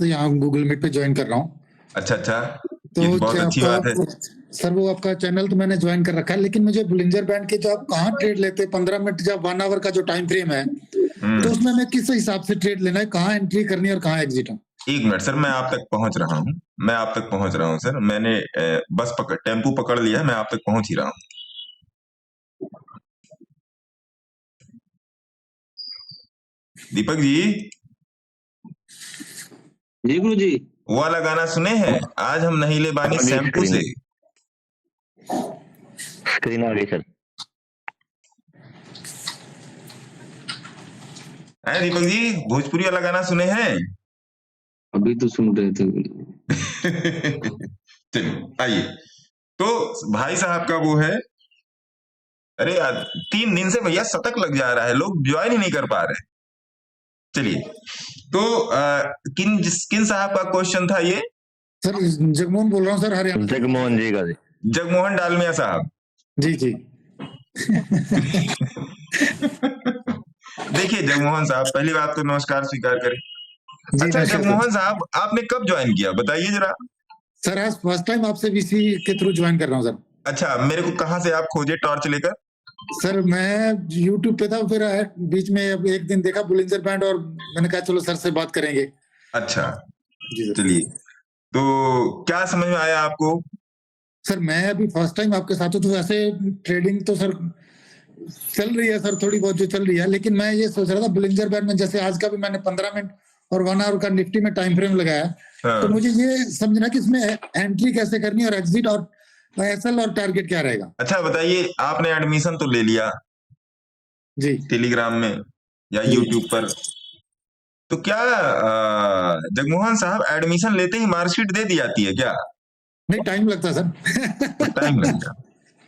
तो यहाँ Google meet पे ज्वाइन कर रहा हूँ। अच्छा अच्छा, तो ये तो बहुत अच्छी बात है। सर वो आपका चैनल तो मैंने ज्वाइन कर रखा है, लेकिन मुझे बुलिंजर बैंड के जो आप कहाँ ट्रेड लेते हैं 15 मिनट जब 1 आवर का जो टाइम फ्रेम है, तो उसमें मैं किस हिसाब से ट्रेड लेना है, कहाँ एंट्री करनी है और कहाँ एग्जिट है? 1 मिनट सर, मैं आप तक पहुंच रहा हूँ। मैं आप तक पहुंच रहा हूँ सर। मैंने टेम्पू पकड़ लिया, मैं आप तक पहुंच ही रहा हूँ। दीपक जी जी गुरु जी, वो वाला गाना सुने हैं, आज हम नहीं ले बानी शैम्पू से? स्क्रीन आ गई सर। है दीपक जी, भोजपुरी वाला गाना सुने हैं? अभी तो सुन रहे थे। चलिए आइए। तो भाई साहब का वो है, अरे यार 3 दिन से भैया शतक लग जा रहा है, लोग ज्वाइन ही नहीं कर पा रहे। चलिए, तो किन साहब का क्वेश्चन था ये? सर जगमोहन बोल रहा हूँ सर, हरियाणा। जगमोहन जी का। जगमोहन डालमिया साहब। जी जी। देखिए जगमोहन साहब, पहली बात तो नमस्कार स्वीकार करें। अच्छा जगमोहन साहब, आपने कब ज्वाइन किया बताइए जरा। सर आज फर्स्ट टाइम आपसे वीसी के थ्रू ज्वाइन कर रहा हूँ सर। अच्छा, मेरे को कहाँ से आप खोजे टॉर्च लेकर? सर मैं YouTube पे था, फिर बीच में अब एक दिन देखा बुलिंजर बैंड और मैंने कहा चलो सर से बात करेंगे। अच्छा जी सर। चलिए, तो क्या समझ में आया आपको? सर मैं अभी फर्स्ट टाइम आपके साथ हूँ, तो वैसे ट्रेडिंग तो सर चल रही है सर, थोड़ी बहुत जो चल रही है, लेकिन मैं ये सोच रहा था बुलिंजर बैंड में, जैसे आज का भी मैंने 15 मिनट और 1 आवर का निफ्टी में टाइम फ्रेम लगाया। हाँ। तो मुझे ये समझना कि इसमें एंट्री कैसे करनी है और एग्जिट और एसएल और टारगेट क्या रहेगा। अच्छा बताइए, आपने एडमिशन तो ले लिया जी टेलीग्राम में या यूट्यूब पर, तो क्या जगमोहन साहब एडमिशन लेते ही मार्कशीट दे दी जाती है क्या? नहीं, टाइम लगता सर। टाइम लगता।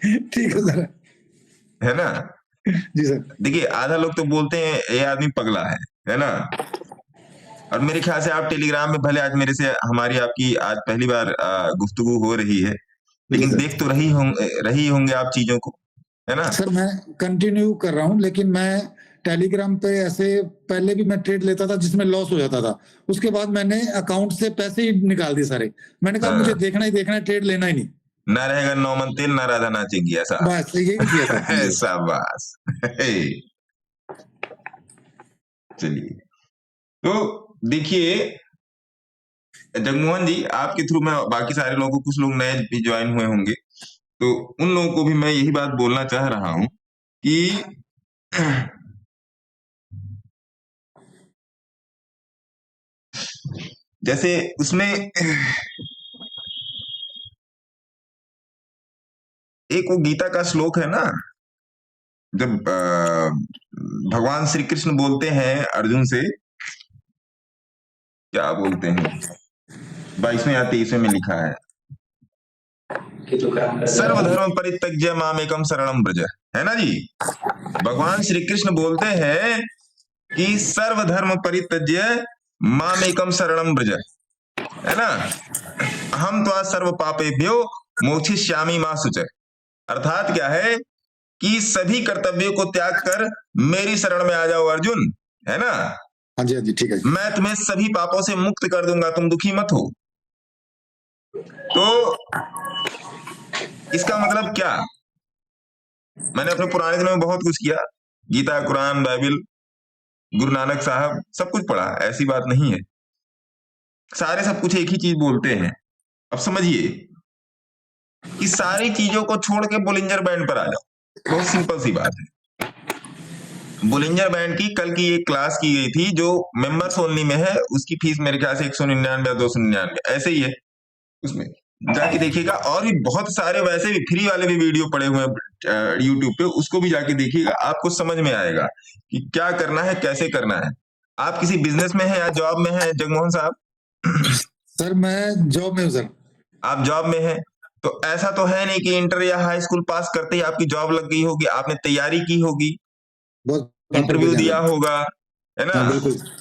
ठीक है सर, है ना? जी सर। देखिए आधा लोग तो बोलते हैं ये आदमी पगला है ना? और मेरे ख्याल से आप टेलीग्राम में भले आज मेरे से हमारी आपकी आज पहली बार गुफ्तगू हो रही है, लेकिन देख तो रही होंगे आप चीजों को, है ना? सर मैं कंटिन्यू कर रहा हूँ, लेकिन मैं टेलीग्राम पे ऐसे पहले भी मैं ट्रेड लेता था जिसमें लॉस हो जाता था, उसके बाद मैंने अकाउंट से पैसे ही निकाल दिए सारे। मैंने कहा मुझे देखना ही देखना है, ट्रेड लेना ही नहीं। ना रहेगा नौमन तेल ना राधा नाचेंगी, ऐसा बस यही किया था। शाबाश। चलिए, तो देखिए जगमोहन जी, आपके थ्रू मैं बाकी सारे लोगों को, कुछ लोग नए भी ज्वाइन हुए होंगे, तो उन लोगों को भी मैं यही बात बोलना चाह रहा हूं कि जैसे उसमें एक वो गीता का श्लोक है ना, जब भगवान श्री कृष्ण बोलते हैं अर्जुन से, क्या बोलते हैं, 22वें या 23वें में लिखा है, सर्वधर्म परित्यज्य मामेकम शरणम व्रज, है ना जी? भगवान श्री कृष्ण बोलते हैं कि सर्वधर्म परित्यज्य मामेकम शरणम व्रज, है ना? हम तो सर्व पापेभ्यो मोक्षिष्यामि मा शुचः। अर्थात क्या है कि सभी कर्तव्यों को त्याग कर मेरी शरण में आ जाओ अर्जुन, है ना? हाँ जी हाँ जी, ठीक है। मैं तुम्हें सभी पापों से मुक्त कर दूंगा, तुम दुखी मत हो। तो इसका मतलब क्या? मैंने अपने पुराने दिनों में बहुत कुछ किया, गीता, कुरान, बाइबल, गुरु नानक साहब, सब कुछ पढ़ा, ऐसी बात नहीं है। सारे सब कुछ एक ही चीज बोलते हैं। अब समझिए कि सारी चीजों को छोड़ के बुलिंजर बैंड पर आ जाओ, बहुत सिंपल सी बात है। बुलिंजर बैंड की कल की एक क्लास की गई थी जो मेंबर्स ओनली में है, उसकी फीस मेरे ख्याल से 199 या 299 ऐसे ही है, उसमें जाके देखिएगा। और भी बहुत सारे वैसे भी फ्री वाले भी वीडियो पड़े हुए हैं यूट्यूब पे, उसको भी जाके देखिएगा, आपको समझ में आएगा कि क्या करना है, कैसे करना है। आप किसी बिजनेस में हैं या जॉब में हैं जगमोहन साहब? सर मैं जॉब में हूँ सर। आप जॉब में हैं, तो ऐसा तो है नहीं कि इंटर या हाई स्कूल पास करते ही आपकी जॉब लग गई होगी, आपने तैयारी की होगी, इंटरव्यू दिया होगा, है ना?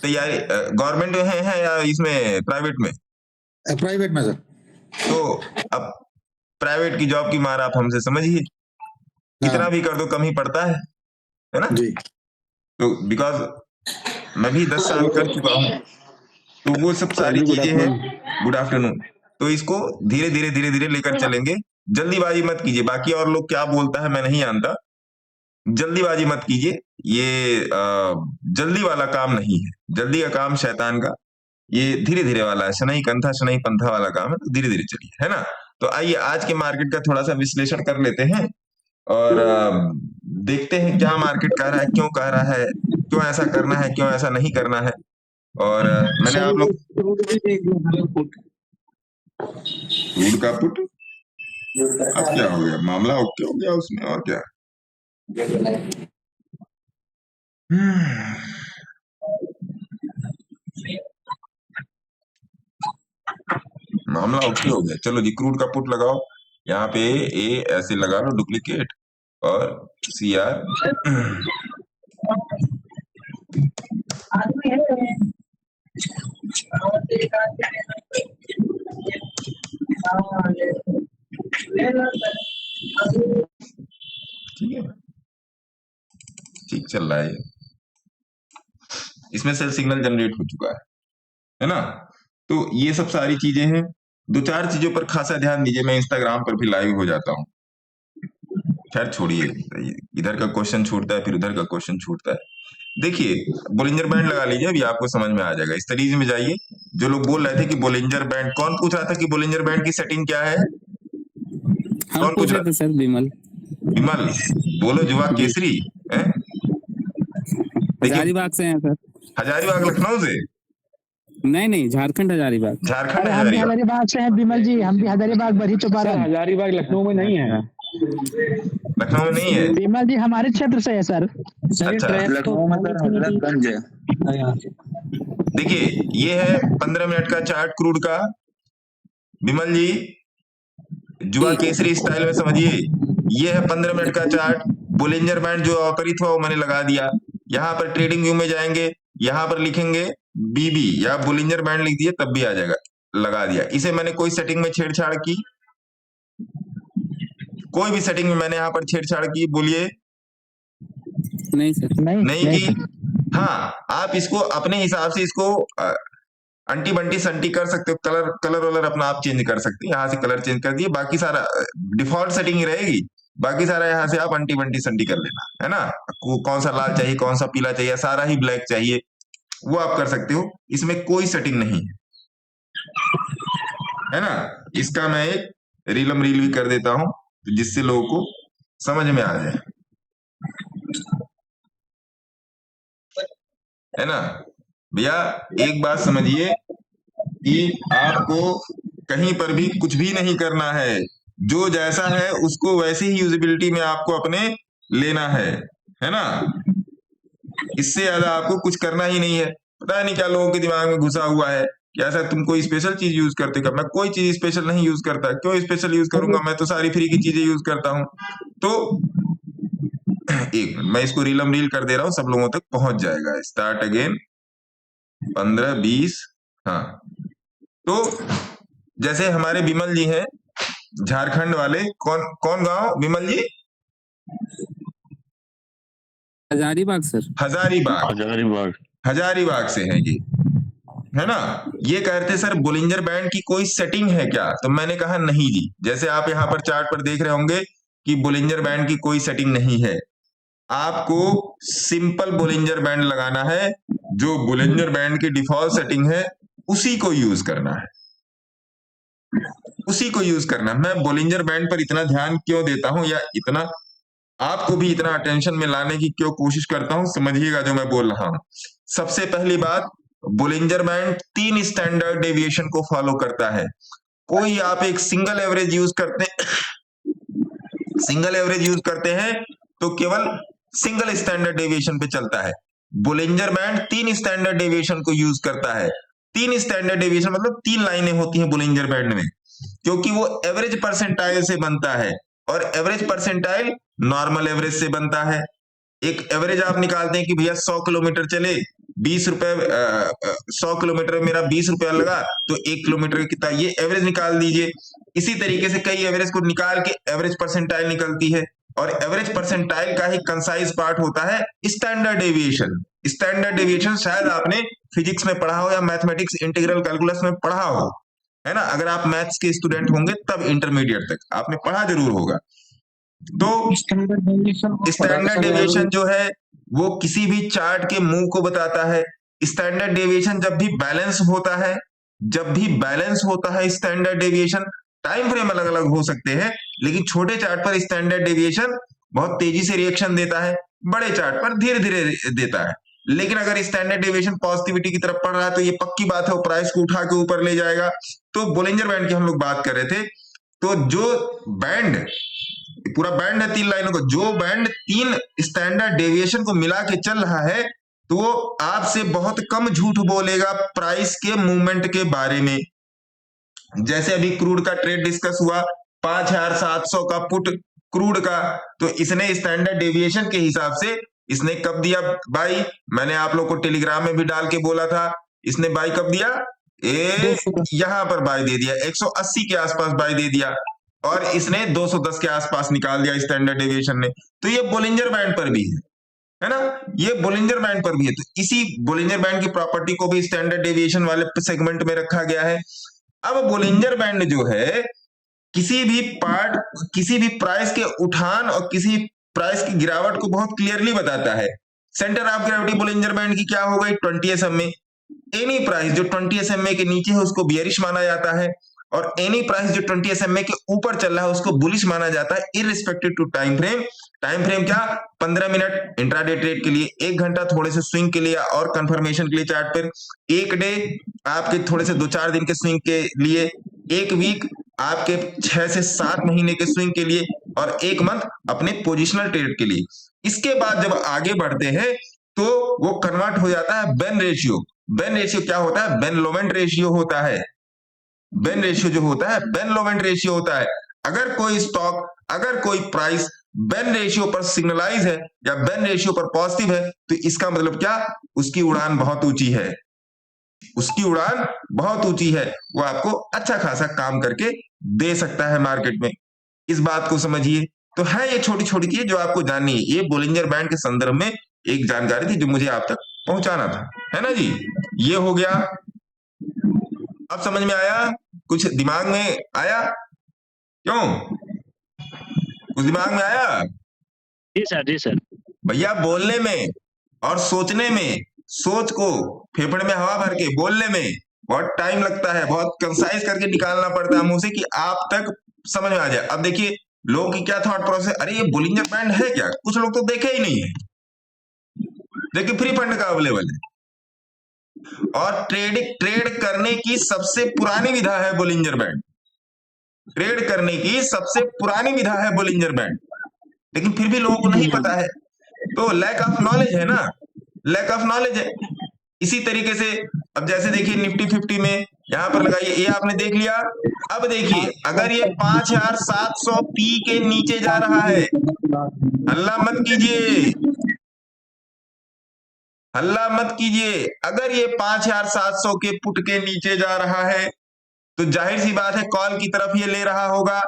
तैयारी गवर्नमेंट में है या इसमें प्राइवेट में? प्राइवेट में सर। तो अब प्राइवेट की जॉब की मार आप हमसे समझिए, कितना भी कर दो कम ही पड़ता है ना जी? तो बिकॉज मैं भी 10 साल कर चुका हूं, तो वो सब सारी जी, गुड चीजें हैं। आफ्टरनून। Good afternoon. तो इसको धीरे धीरे लेकर चलेंगे, जल्दीबाजी मत कीजिए। बाकी और लोग क्या बोलता है मैं नहीं जानता, जल्दीबाजी मत कीजिए। ये जल्दी वाला काम नहीं है, जल्दी का काम शैतान का, ये धीरे धीरे वाला है, शनई कंथा शनई पंथा वाला काम है। तो धीरे धीरे चलिए, है ना। तो आइए आज के मार्केट का थोड़ा सा विश्लेषण कर लेते हैं और देखते हैं क्या मार्केट कह रहा है, क्यों कह रहा है, क्यों ऐसा करना है, क्यों ऐसा नहीं करना है। और मैंने आप लोग क्रूड का पुट, अब क्या हो गया, मामला ओके हो गया उसमें, और क्या। मामला ओके हो गया। चलो जी, क्रूड का पुट लगाओ। यहाँ पे ए ऐसे लगा लो डुप्लीकेट, और सी आर ठीक है, ठीक चल रहा है। इसमें सेल सिग्नल जनरेट हो चुका है ना। तो ये सब सारी चीजें हैं। दो चार चीजों पर खासा ध्यान दीजिए। मैं इंस्टाग्राम पर भी लाइव हो जाता हूँ। खैर छोड़िए, इधर का क्वेश्चन छूटता है फिर उधर का क्वेश्चन छूटता है। देखिए, बोलिंजर बैंड लगा लीजिए, अभी आपको समझ में आ जाएगा। इस तरीके में जाइए। जो लोग बोल रहे थे कि बोलिंजर बैंड, कौन पूछ रहा था कि बोलिंजर बैंड की सेटिंग क्या है? हम कौन पूछ रहे थे सर, विमल। विमल, बोलो जुआ केसरी है। हजारीबाग से हैं सर। हजारीबाग लखनऊ से? नहीं, झारखंड हजारीबाग। झारखंड हम भी हजारीबाग से हैं विमल जी, हम भी हजारीबाग बड़ी चौपारण। हजारीबाग लखनऊ में नहीं है। लखनऊ में नहीं है विमल जी, हमारे क्षेत्र से है सर। अच्छा, लखनऊ में सर हजरतगंज है। देखिए ये है 15 मिनट का चार्ट क्रूड का। विमल जी, जुआ केसरी स्टाइल में समझिए। ये है 15 मिनट का चार्ट। बोलिंजर बैंड जो अपरित हुआ वो मैंने लगा दिया। यहाँ पर ट्रेडिंग व्यू में जाएंगे, यहाँ पर लिखेंगे बीबी या बोलिंजर बैंड लिख दिए तब भी आ जाएगा, लगा दिया। इसे मैंने कोई सेटिंग में छेड़छाड़ की? कोई भी सेटिंग में मैंने यहाँ पर छेड़छाड़ की? बोलिए। नहीं सर। नहीं की। हाँ, आप इसको अपने हिसाब से इसको अंटी बंटी संटी कर सकते हो। कलर वलर अपना आप चेंज कर सकते हैं। यहाँ से कलर चेंज कर दिए, बाकी सारा डिफॉल्ट सेटिंग ही रहेगी। बाकी सारा यहाँ से आप अंटी बंटी संटी कर लेना, है ना। कौन सा लाल चाहिए, कौन सा पीला चाहिए, सारा ही ब्लैक चाहिए, वो आप कर सकते हो। इसमें कोई सेटिंग नहीं है ना। इसका मैं एक रीलम रील भी कर देता हूं जिससे लोगों को समझ में आ जाए, है ना। भैया एक बात समझिए कि आपको कहीं पर भी कुछ भी नहीं करना है। जो जैसा है उसको वैसे ही यूजेबिलिटी में आपको अपने लेना है ना। इससे ज्यादा आपको कुछ करना ही नहीं है। पता नहीं क्या लोगों के दिमाग में घुसा हुआ है कि ऐसा तुम कोई स्पेशल चीज यूज करते हो। मैं कोई चीज स्पेशल नहीं यूज करता। क्यों स्पेशल यूज करूंगा, मैं तो सारी फ्री की चीजें यूज करता हूं। तो एक मिनट, मैं इसको रीलम रील कर दे रहा हूं, सब लोगों तक पहुंच जाएगा। Start again 15 20। हाँ, तो जैसे हमारे विमल जी हैं झारखंड वाले, कौन गांव विमल जी? हजारीबाग सर। हजारीबाग से हैं ये, है ना। ये कहते सर बोलिंजर बैंड की कोई सेटिंग है क्या? तो मैंने कहा नहीं जी। जैसे आप यहाँ पर चार्ट पर देख रहे होंगे कि बोलिंजर बैंड की कोई सेटिंग नहीं है। आपको सिंपल बोलिंजर बैंड लगाना है। जो बोलिंजर बैंड की डिफॉल्ट सेटिंग है उसी को यूज करना है, उसी को यूज करना है। मैं बोलिंजर बैंड पर इतना ध्यान क्यों देता हूं, या इतना आपको भी इतना अटेंशन में लाने की क्यों कोशिश करता हूं, समझिएगा जो मैं बोल रहा हूं। सबसे पहली बात, बोलिंजर बैंड 3 स्टैंडर्ड डेविएशन को फॉलो करता है। कोई आप एक सिंगल एवरेज यूज करते हैं तो केवल सिंगल स्टैंडर्ड डेविएशन पे चलता है। बोलिंजर बैंड 3 स्टैंडर्ड डेविएशन को यूज करता है। 3 स्टैंडर्ड डेविएशन मतलब 3 लाइनें होती हैं बोलिंजर बैंड में, क्योंकि वो एवरेज परसेंटाइल से बनता है और एवरेज परसेंटाइल नॉर्मल एवरेज से बनता है। एक एवरेज आप निकालते हैं कि भैया 100 किलोमीटर चले, 20 रुपए, 100 किलोमीटर में मेरा 20 रुपया लगा तो 1 किलोमीटर कितना, ये एवरेज निकाल दीजिए। इसी तरीके से कई एवरेज को निकाल के एवरेज परसेंटाइल निकलती है। और एवरेज परसेंटाइल का ही कंसाइज पार्ट होता है स्टैंडर्ड डेविएशन। स्टैंडर्ड डेविएशन शायद आपने फिजिक्स में पढ़ा हो या मैथमेटिक्स इंटीग्रल कैलकुलस में पढ़ा हो, है ना। अगर आप मैथ्स के स्टूडेंट होंगे तब इंटरमीडिएट तक आपने पढ़ा जरूर होगा। तो स्टैंडर्ड डेविएशन जो है वो किसी भी चार्ट के मूव को बताता है। स्टैंडर्ड डेविएशन जब भी बैलेंस होता है, स्टैंडर्ड डेविएशन, टाइम फ्रेम अलग अलग हो सकते हैं, लेकिन छोटे चार्ट पर स्टैंडर्ड डेविएशन बहुत तेजी से रिएक्शन देता है, बड़े चार्ट पर धीरे धीरे देता है। लेकिन अगर स्टैंडर्ड डेविएशन पॉजिटिविटी की तरफ पड़ रहा है तो ये पक्की बात है वो प्राइस को उठा के ऊपर ले जाएगा। तो बोलिंजर बैंड की हम लोग बात कर रहे थे। तो जो बैंड, पूरा बैंड है 3 लाइनों का, जो बैंड 3 स्टैंडर्ड डेविएशन को मिला के चल रहा है तो वो आपसे बहुत कम झूठ बोलेगा प्राइस के मूवमेंट के बारे में। जैसे अभी क्रूड का ट्रेड डिस्कस हुआ, 5700 का पुट क्रूड का, तो इसने स्टैंडर्ड डेविएशन के हिसाब से इसने कब दिया बाई, मैंने आप लोग को टेलीग्राम में भी डाल के बोला था, इसने बाई कब दिया, यहां पर बाई दे दिया, 180 के आसपास बाई दे दिया, और इसने 210 के आसपास निकाल दिया स्टैंडर्ड डेविएशन ने। तो ये बोलिंजर बैंड पर भी है ना, ये बोलिंजर बैंड पर भी है। तो इसी बोलिंजर बैंड की प्रॉपर्टी को भी स्टैंडर्ड डेविएशन वाले सेगमेंट में रखा गया है। अब बोलिंजर बैंड जो है किसी भी प्राइस के उठान और किसी प्राइस की गिरावट को बहुत क्लियरली बताता है। Centre of gravity Bollinger band की क्या हो गई, 20 SMA। एनी प्राइस जो 20 SMA के नीचे है उसको बियरिश माना जाता है, और एनी प्राइस जो 20 SMA के ऊपर चल रहा है उसको बुलिश माना जाता है, irrespective to time frame. Time frame क्या, 15 मिनट इंट्राडे ट्रेड के लिए, 1 घंटा थोड़े से स्विंग के लिए और कंफर्मेशन के लिए चार्ट पर, 1 डे आपके थोड़े से 2-4 दिन के स्विंग के लिए, 1 वीक आपके 6 से 7 महीने के स्विंग के लिए, और 1 मंथ अपने पोजिशनल ट्रेड के लिए। इसके बाद जब आगे बढ़ते हैं तो वो कन्वर्ट हो जाता है बेन रेशियो। बेन रेशियो क्या होता है, बेन लोवेंट रेशियो होता है। बेन रेशियो जो होता है बेन लोवेंट रेशियो होता है। अगर कोई स्टॉक, अगर कोई प्राइस बेन रेशियो पर सिग्नलाइज है या बेन रेशियो पर पॉजिटिव है तो इसका मतलब क्या, उसकी उड़ान बहुत ऊंची है, उसकी उड़ान बहुत ऊंची है, वो आपको अच्छा खासा काम करके दे सकता है मार्केट में। इस बात को समझिए। तो है ये छोटी छोटी चीज जो आपको जाननी है। ये बोलिंजर बैंड के संदर्भ में एक जानकारी थी जो मुझे आप तक पहुंचाना था, है ना जी। ये हो गया, अब समझ में आया, कुछ दिमाग में आया, क्यों कुछ दिमाग में आया? जी सर, जी सर। भैया बोलने में और सोचने में, सोच को फेफड़े में हवा भर के बोलने में बहुत टाइम लगता है, बहुत कंसाइज करके निकालना पड़ता है मुंह से कि आप तक समझ में आ जाए। अब देखिए लोगों की क्या थॉट प्रोसेस, अरे ये बोलिंजर बैंड है क्या, कुछ लोग तो देखे ही नहीं है, देखिए फ्री फंड का अवेलेबल है, और ट्रेड करने की सबसे पुरानी विधा है बोलिंजर बैंड। ट्रेड करने की सबसे पुरानी विधा है बोलिंजर बैंड, लेकिन फिर भी लोगों को नहीं पता है। तो लैक ऑफ नॉलेज है ना, लैक ऑफ नॉलेज है। इसी तरीके से अब जैसे देखिए निफ्टी 50 में यहां पर लगाइए, ये आपने देख लिया। अब देखिए अगर ये 5700 पी के नीचे जा रहा है, हल्ला मत कीजिए, हल्ला मत कीजिए, अगर ये 5700 के पुट के नीचे जा रहा है तो जाहिर सी बात है कॉल की तरफ ये ले रहा होगा,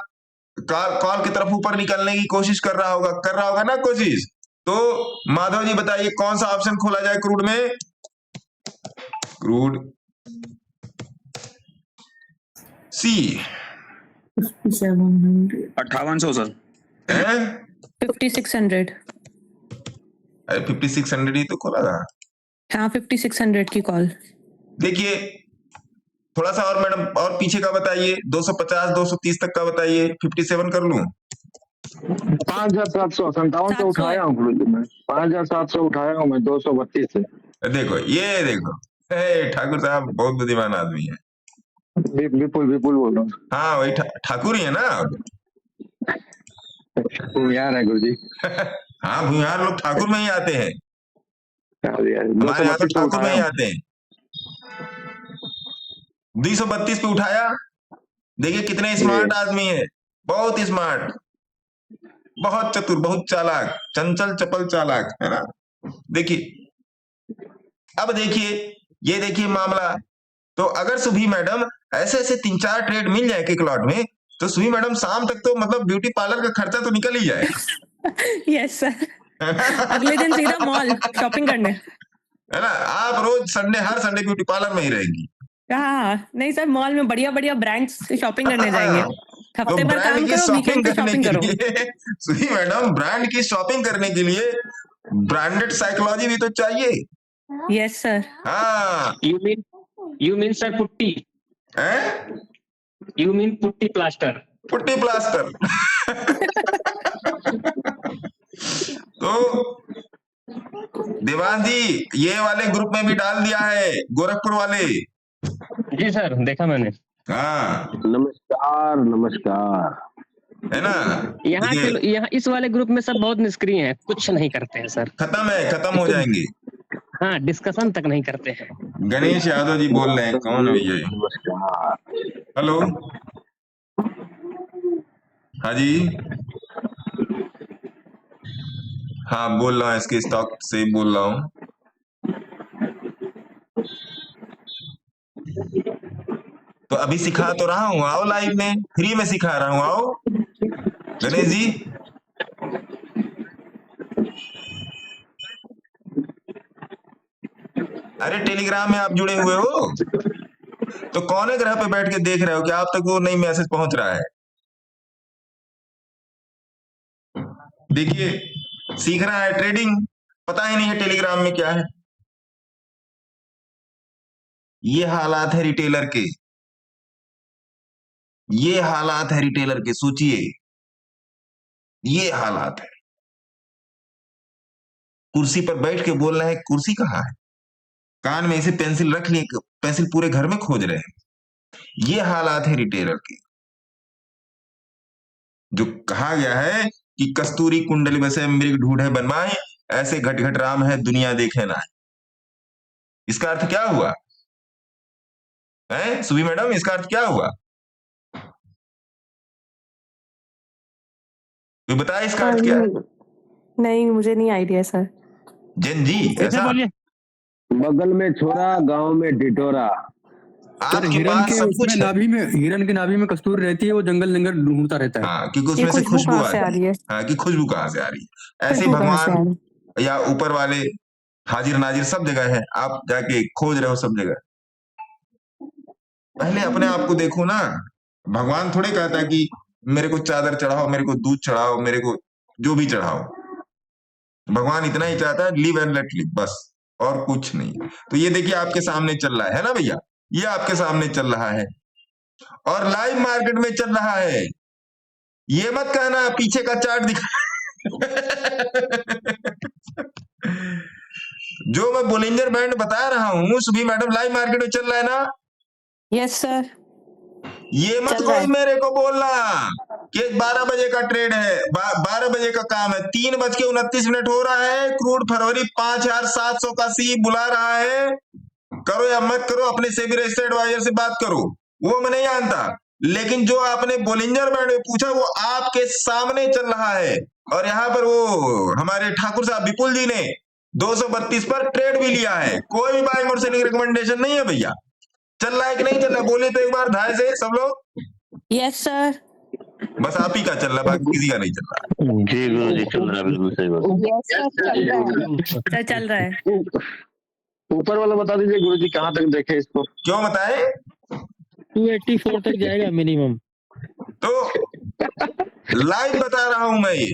कॉल की तरफ ऊपर निकलने की कोशिश कर रहा होगा ना कोशिश। तो माधव जी बताइए कौन सा ऑप्शन खोला जाए क्रूड में? क्रूड सी 5800 सर, 5600। अरे 5600 ही तो खोला था। हाँ 5600 की कॉल। देखिए थोड़ा सा और मैडम और पीछे का बताइए, 250 230 तक का बताइए, 57 कर लूं? 5757 से उठाया हूँ गुरुजी मैं, 5700 उठाया हूँ मैं 232 से। देखो ये देखो, ठाकुर साहब बहुत बुद्धिमान आदमी है। विपुल बोल रहा हूँ। हाँ वही ठाकुर ही है ना। भूमिहार है गुरुजी। हाँ भूमिहार लोग ठाकुर में ही आते हैं, हमारे यहाँ तो ठाकुर में ही आते हैं। 232 पे उठाया, देखिए कितने स्मार्ट आदमी है, बहुत स्मार्ट, बहुत चतुर, बहुत चालाक, चंचल चपल चालाक, है ना। देखिए अब देखिए, ये देखिए मामला। तो अगर सुभी मैडम ऐसे 3-4 ट्रेड मिल जाए एक लॉट में, तो सुभी मैडम शाम तक तो मतलब ब्यूटी पार्लर का खर्चा तो निकल ही जाए, यस सर, अगले दिन सीधा मॉल शॉपिंग करने। है ना, आप रोज संडे, हर संडे ब्यूटी पार्लर में ही रहेंगी। हाँ नहीं सर, मॉल में बढ़िया बढ़िया ब्रांड्स से शॉपिंग करने जाएंगे। तो हफ्ते भर ब्रांड काम की करो, शॉपिंग वीकेंड पे करने शॉपिंग के करो। लिए सुनी मैडम, ब्रांड की शॉपिंग करने के लिए ब्रांडेड साइकोलॉजी भी तो चाहिए। Yes sir. हाँ, You mean sir putty? हैं? You mean putty plaster? Putty plaster. तो देवांश जी, ये वाले ग्रुप में भी डाल दिया है, गोरखपुर वाले। जी सर, देखा मैंने। हाँ, नमस्कार नमस्कार। है ना, यहाँ देखिए, के यहाँ इस वाले ग्रुप में सब बहुत निष्क्रिय हैं, कुछ नहीं करते हैं सर। खत्म हो जाएंगे। हाँ, डिस्कशन तक नहीं करते हैं। गणेश यादव जी बोल रहे हैं, कौन है भैया ये? नमस्कार। हेलो, हाँ जी, हाँ बोल रहा हूँ, इसके स्टॉक से बोल रहा हूँ। तो अभी सिखा तो रहा हूँ, आओ लाइव में, फ्री में सिखा रहा हूँ, आओ गणेश जी। अरे टेलीग्राम में आप जुड़े हुए हो, तो कौन है ग्रह पे बैठ के देख रहे हो कि आप तक वो नई मैसेज पहुंच रहा है? देखिए, सीख रहा है ट्रेडिंग, पता ही नहीं है टेलीग्राम में क्या है। ये हालात है रिटेलर के, ये हालात है रिटेलर के, सोचिए, ये हालात है। कुर्सी पर बैठ के बोल रहे हैं, कुर्सी कहाँ है, कान में इसे पेंसिल रख लिए, पेंसिल पूरे घर में खोज रहे हैं। ये हालात है रिटेलर के। जो कहा गया है कि कस्तूरी कुंडली बसे मृग ढूंढे बनवाए, ऐसे घट घट राम है दुनिया देखे ना। इसका अर्थ क्या हुआ है सुभी मैडम, इसका अर्थ क्या हुआ, कोई बताए इसका अर्थ क्या है? नहीं, मुझे नहीं आइडिया सर। जैन जी, कैसे ऐसा बोलिए? बगल में छोरा, गांव में ढिढोरा। आपके हिरन पास के सब कुछ उसमें है। नाभि में, हिरन की नाभि में कस्तूरी रहती है, वो जंगल जंगल ढूंढता रहता है। हाँ, क्योंकि ये उसमें से खुशबू खुशबू कहाँ से आ आती रही है। है? हाँ, कि खुशबू कहाँ से आ रही है। ऐसे खुशबू कहाँ से आ भगवान रही है? या ऊपर वाले हाजिर नाजिर सब जगह है, आप जाके खोज रहे हो सब जगह। पहले अपने आप को देखो ना। भगवान थोड़े कहता है कि मेरे को चादर चढ़ाओ, मेरे को दूध चढ़ाओ, मेरे को जो भी चढ़ाओ। भगवान इतना ही चाहता है, लिव एंड लेट लिव, बस, और कुछ नहीं। तो ये देखिए आपके सामने चल रहा है ना भैया, ये आपके सामने चल रहा है और लाइव मार्केट में चल रहा है। ये मत कहना पीछे का चार्ट दिखा। जो मैं बोलिंजर बैंड बता रहा हूँ सुभी मैडम, लाइव मार्केट में चल रहा है ना? Yes sir. ये मत चल रहा कोई है। मेरे को बोलना कि 12 बजे का ट्रेड है, 12 बजे का काम है, 3:29 हो रहा है, क्रूड फरवरी 5,700 का सी बुला रहा है। करो या मत करो, अपने सेबी रजिस्टर्ड एडवाइजर से बात करो, वो मैं नहीं जानता। लेकिन जो आपने बोलिंजर बैंड में पूछा वो आपके सामने चल रहा है। और यहाँ पर वो हमारे ठाकुर साहब विपुल जी ने 232 पर ट्रेड भी लिया है। कोई भी बाइंग और सेलिंग रिकमेंडेशन नहीं है भैया। चल रहा है कि नहीं चल रहा है, बोलिए तो एक बार धाय से सब लोग। Yes sir. बस आप ही का चल रहा है, बाकी किसी का नहीं चल रहा। जी गुरु जी, चल रहा है, बिल्कुल सही बात। सर चल रहा है। ऊपर वाला बता दीजिए गुरु जी, कहाँ तक देखे इसको? क्यों बताए? 284 तक जाएगा मिनिमम। तो लाइव बता रहा हूं मैं ये।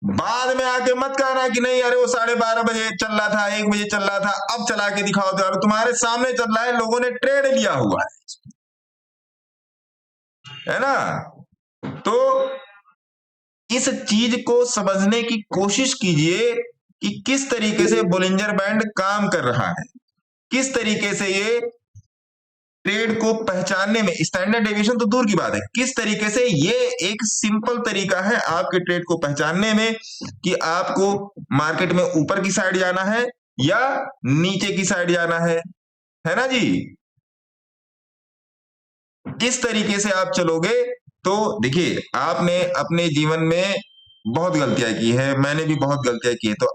बाद में आके मत कहना कि नहीं अरे वो 12:30 बजे चल रहा था, 1 बजे चल रहा था, अब चला के दिखाओ। तो तुम्हारे सामने चल रहा है, लोगों ने ट्रेड लिया हुआ है ना? तो इस चीज को समझने की कोशिश कीजिए कि किस तरीके से बोलिंजर बैंड काम कर रहा है, किस तरीके से ये ट्रेड को पहचानने में, स्टैंडर्ड डेविएशन तो दूर की बात है, किस तरीके से ये एक सिंपल तरीका है आपके ट्रेड को पहचानने में कि आपको मार्केट में ऊपर की साइड जाना है या नीचे की साइड जाना है ना जी? किस तरीके से आप चलोगे। तो देखिए, आपने अपने जीवन में बहुत गलतियां की है, मैंने भी बहुत गलतियां की है। तो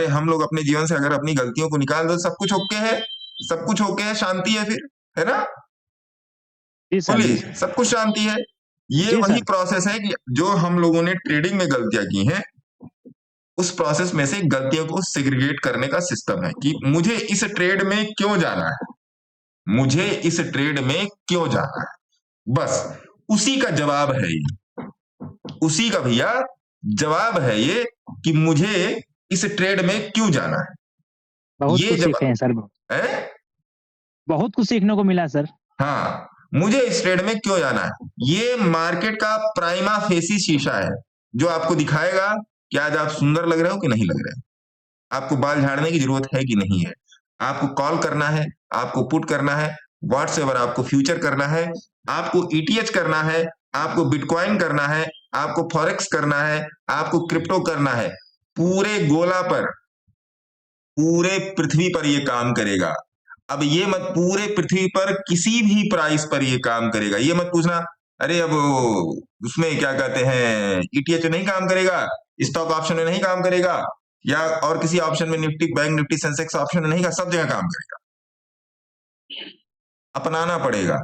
हम लोग अपने जीवन से अगर अपनी गलतियों को निकाल दो, सब कुछ ओके है, सब कुछ ओके है, शांति है फिर, है ना? बोलिए, सब कुछ शांति है। ये वही प्रोसेस है कि जो हम लोगों ने ट्रेडिंग में गलतियां की हैं उस प्रोसेस में से गलतियों को सेग्रीगेट करने का सिस्टम है कि मुझे इस ट्रेड में क्यों जाना है, मुझे इस ट्रेड में क्यों जाना है, बस उसी का जवाब है ये, उसी का भैया जवाब है ये कि मुझे इस ट्रेड में क्यों जाना है। बहुत ये कुछ जब सीखे हैं सर, है बहुत कुछ सीखने को मिला सर। हाँ, मुझे इस ट्रेड में क्यों जाना है, ये मार्केट का प्राइमा फेसी शीशा है जो आपको दिखाएगा कि आज आप सुंदर लग रहे हो कि नहीं लग रहे हो, आपको बाल झाड़ने की जरूरत है कि नहीं है, आपको कॉल करना है, आपको पुट करना है, व्हाट्सएवर आपको फ्यूचर करना है, आपको ईटीएच करना है, आपको बिटकॉइन करना है, आपको फॉरेक्स करना है, आपको क्रिप्टो करना है। पूरे गोला पर, पूरे पृथ्वी पर ये काम करेगा। अब ये मत पूरे पृथ्वी पर किसी भी प्राइस पर ये काम करेगा, ये मत पूछना अरे अब उसमें क्या कहते हैं ईटीएच नहीं काम करेगा, स्टॉक ऑप्शन में नहीं काम करेगा, या और किसी ऑप्शन में Nifty, bank Nifty, Sensex option में नहीं का, सब जगह काम करेगा। अपनाना पड़ेगा,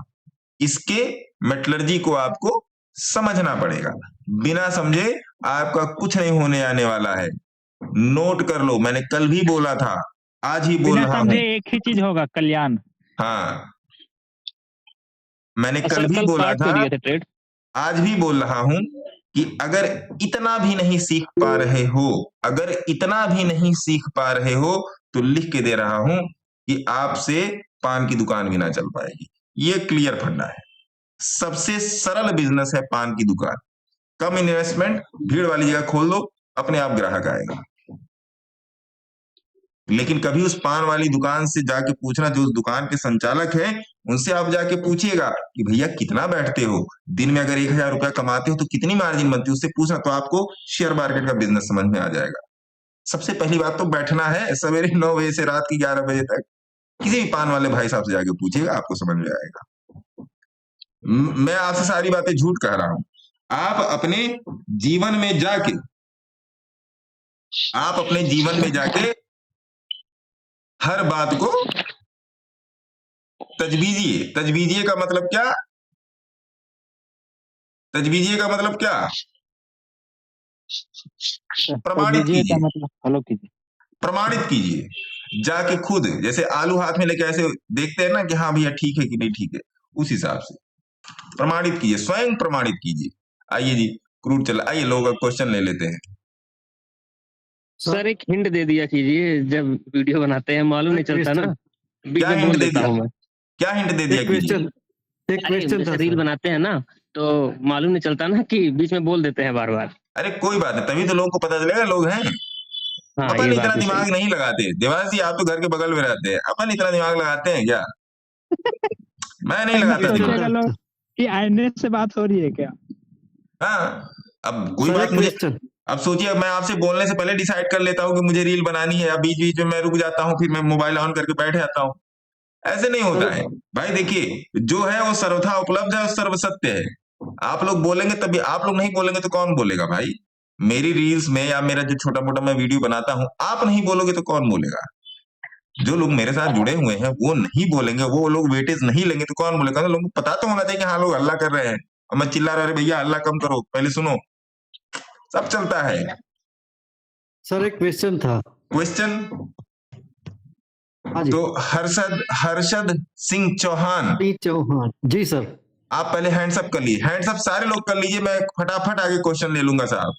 इसके मेटलर्जी को आपको समझना पड़ेगा, बिना समझे आपका कुछ नहीं होने आने वाला है। नोट कर लो, मैंने कल भी बोला था, आज ही बोल बिना रहा हूं। समझे एक ही चीज होगा, कल्याण। हाँ, मैंने कल सर भी कल बोला पार्ट था, दिए थे ट्रेड। आज भी बोल रहा हूं कि अगर इतना भी नहीं सीख पा रहे हो, अगर इतना भी नहीं सीख पा रहे हो तो लिख के दे रहा हूं कि आपसे पान की दुकान भी ना चल पाएगी। ये क्लियर फंडा है, सबसे सरल बिजनेस है पान की दुकान, कम इन्वेस्टमेंट, भीड़ वाली जगह खोल दो, अपने आप ग्राहक आएगा। लेकिन कभी उस पान वाली दुकान से जाके पूछना, जो उस दुकान के संचालक है उनसे आप जाके पूछिएगा कि भैया कितना बैठते हो, दिन में अगर 1000 रुपया कमाते हो तो कितनी मार्जिन बनती है, उससे पूछना, तो आपको शेयर मार्केट का बिजनेस समझ में आ जाएगा। सबसे पहली बात तो बैठना है, सवेरे 9 बजे से रात की 11 बजे तक किसी भी पान वाले भाई साहब से जाके पूछिएगा, आपको समझ में आएगा। मैं आपसे सारी बातें झूठ कह रहा हूं, आप अपने जीवन में जाके, आप अपने जीवन में जाके हर बात को तजवीजिए। तजवीजिए का मतलब क्या, तजवीजिए का मतलब क्या, प्रमाणित कीजिए, मतलब फॉलो कीजिए, प्रमाणित कीजिए जाके खुद। जैसे आलू हाथ में लेके ऐसे देखते हैं ना कि हाँ भैया ठीक है कि नहीं ठीक है, उस हिसाब से प्रमाणित कीजिए, स्वयं प्रमाणित कीजिए। आइए जी, क्रूड चला, आइए लोग क्वेश्चन ले लेते हैं। सर एक हिंट दे दिया कीजिए, जब वीडियो बनाते हैं मालूम नहीं चलता ना, बीच क्या में हिंट बोल दे देता दिया, हूँ मैं। क्या हिंट दे दिया कीजिए? अरे जैसे रील बनाते हैं ना तो मालूम नहीं चलता ना कि बीच में बोल देते हैं बार बार। अरे कोई बात नहीं, तभी तो लोगों को पता चलेगा लोग हैं। हाँ, अपन ये इतना बात भी दिमाग सही। नहीं लगाते देवांश जी, आप तो घर के बगल में रहते हैं, अपन इतना दिमाग लगाते हैं क्या? मैं नहीं लगाता सोचेगा दिमाग। लोग कि आईने से बात हो रही है क्या। हाँ, अब कोई बात मुझे, अब सोचिए मैं आपसे बोलने से पहले डिसाइड कर लेता हूँ कि मुझे रील बनानी है, अब बीच बीच में मैं रुक जाता हूँ, फिर मैं मोबाइल ऑन करके बैठ जाता हूँ। ऐसे नहीं होता है भाई। देखिए, जो है वो सर्वथा उपलब्ध है और सर्वसत्य है। आप लोग बोलेंगे तभी, आप लोग नहीं बोलेंगे तो कौन बोलेगा भाई? मेरी रील्स में या मेरा जो छोटा मोटा मैं वीडियो बनाता हूँ, आप नहीं बोलोगे तो कौन बोलेगा? जो लोग मेरे साथ जुड़े हुए हैं वो नहीं बोलेंगे, वो लोग वेटेज नहीं लेंगे तो कौन बोलेगा? लोगों को पता तो होना चाहिए कि हाँ लोग हल्ला कर रहे हैं, और मैं चिल्ला रहा, भैया हल्ला कम करो, पहले सुनो, सब चलता है। सर एक क्वेश्चन था। क्वेश्चन? हाँ जी। तो हर्षद सिंह चौहान जी सर। आप पहले हैंड्सअप कर लीजिए, हैंड्सअप सारे लोग कर लीजिए, मैं फटाफट आगे क्वेश्चन ले लूंगा साहब।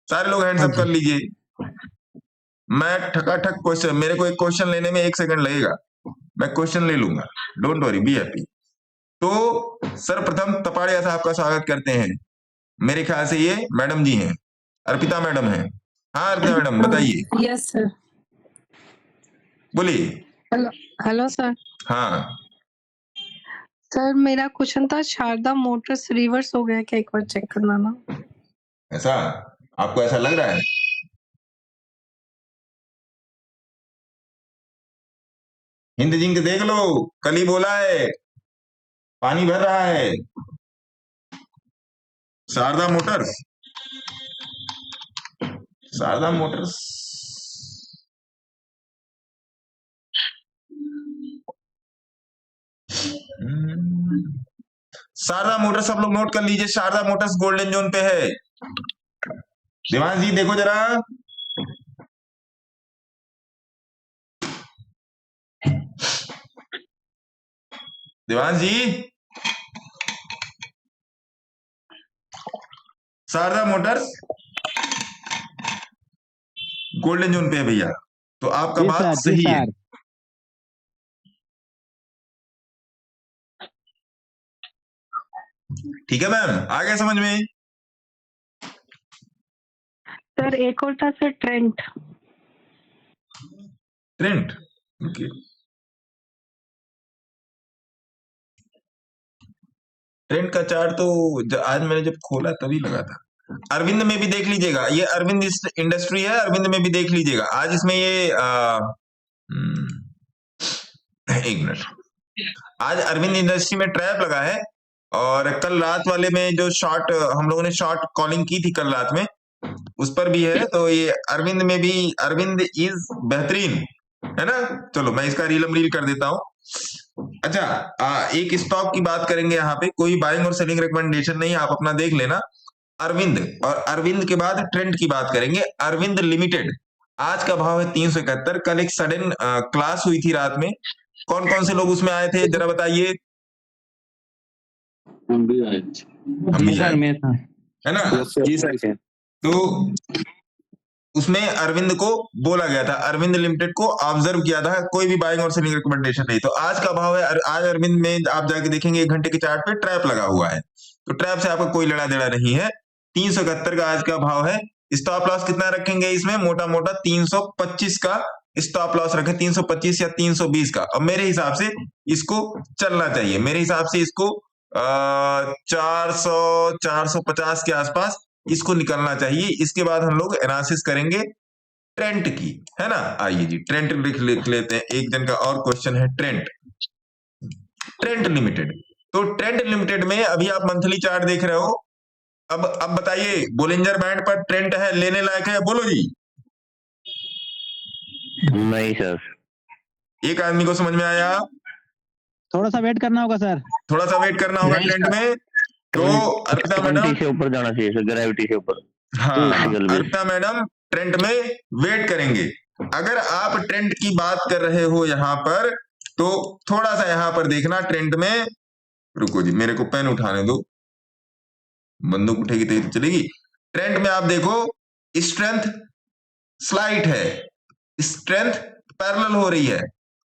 सारे लोग हैंड्सअप कर लीजिए, मैं ठकाठक क्वेश्चन, मेरे को एक क्वेश्चन लेने में 1 सेकंड लगेगा, मैं क्वेश्चन ले लूंगा, डोंट वरी, बी हैप्पी। तो सर्वप्रथम तपाड़िया साहब का स्वागत करते हैं। मेरे ख्याल से ये मैडम जी हैं, अर्पिता मैडम हैं। हाँ अर्पिता मैडम बताइए। Yes sir. बोलिए। Hello sir. हाँ सर मेरा क्वेश्चन था, शारदा मोटर्स रिवर्स हो गया क्या, एक बार चेक करना ना। ऐसा आपको ऐसा लग रहा है? हिंद जिंक देख लो, कल ही बोला है, पानी भर रहा है। Sharda motors, Sharda motors Sharda motors सब लोग नोट कर लीजिए, शारदा मोटर्स गोल्डन जोन पे है। देवांश जी देखो जरा, देवांश जी, शारदा मोटर्स गोल्डन जोन पे है भैया, तो आपका जी बात सर, जी सही है। सर। ठीक है मैम, आ गया समझ में? सर एक और था sir Trent. Trent, okay. Trent का चार्ट तो आज मैंने जब खोला तभी लगा था। अरविंद में भी देख लीजिएगा, ये अरविंद इंडस्ट्री है, अरविंद में भी देख लीजिएगा। आज इसमें ये एक मिनट, आज अरविंद इंडस्ट्री में ट्रैप लगा है, और कल रात वाले में जो शॉर्ट हम लोगों ने शॉर्ट कॉलिंग की थी कल रात में, उस पर भी है। तो ये अरविंद में भी, अरविंद इज बेहतरीन है ना। चलो मैं इसका रीलम रील कर देता हूं। अच्छा, एक स्टॉक की बात करेंगे यहाँ पे, कोई बाइंग और सेलिंग रिकमेंडेशन नहीं, आप अपना देख लेना। अरविंद, और अरविंद के बाद ट्रेंड की बात करेंगे। अरविंद लिमिटेड आज का भाव है 371। कल एक सडन क्लास हुई थी रात में, कौन कौन से लोग उसमें आए थे जरा बताइए। हम भी आए, हम भी आए, मैं था। है ना। जी सर। तो उसमें अरविंद को बोला गया था, अरविंद लिमिटेड को ऑब्जर्व किया था, कोई भी बाइंग और सेलिंग रिकमेंडेशन नहीं। तो आज का भाव है, आज अरविंद में आप जाके देखेंगे 1 घंटे के चार्ट पे ट्रैप लगा हुआ है, तो ट्रैप से आपका कोई लेना देना नहीं है। 371 का आज का भाव है। स्टॉप लॉस कितना रखेंगे इसमें, मोटा मोटा 325 का स्टॉप लॉस रखें, 325 या 320 का। अब मेरे हिसाब से इसको चलना चाहिए, मेरे हिसाब से इसको 400 450 के आसपास इसको निकलना चाहिए। इसके बाद हम लोग एनालिसिस करेंगे ट्रेंट की, है ना। आइए जी, ट्रेंट लिख लेते हैं। एक दिन का और क्वेश्चन है ट्रेंट लिमिटेड। तो ट्रेंट लिमिटेड में अभी आप मंथली चार्ट देख रहे हो। अब बताइए, बोलिंजर बैंड पर ट्रेंट है, लेने लायक है, बोलो जी। नहीं सर। एक आदमी को समझ में आया? थोड़ा सा वेट करना होगा सर। थोड़ा सा वेट करना होगा ट्रेंट में। तो अर्पिता मैडम से ऊपर जाना चाहिए सर, ग्रेविटी से ऊपर। हाँ, अर्पिता मैडम ट्रेंड में वेट करेंगे। अगर आप ट्रेंड की बात कर रहे हो यहाँ पर, तो थोड़ा सा यहाँ पर देखना ट्रेंड में। रुको जी, मेरे को पेन उठाने दो, बंदूक उठेगी तो चलेगी। ट्रेंड में आप देखो, स्ट्रेंथ स्लाइट है, स्ट्रेंथ पैरेलल हो रही है,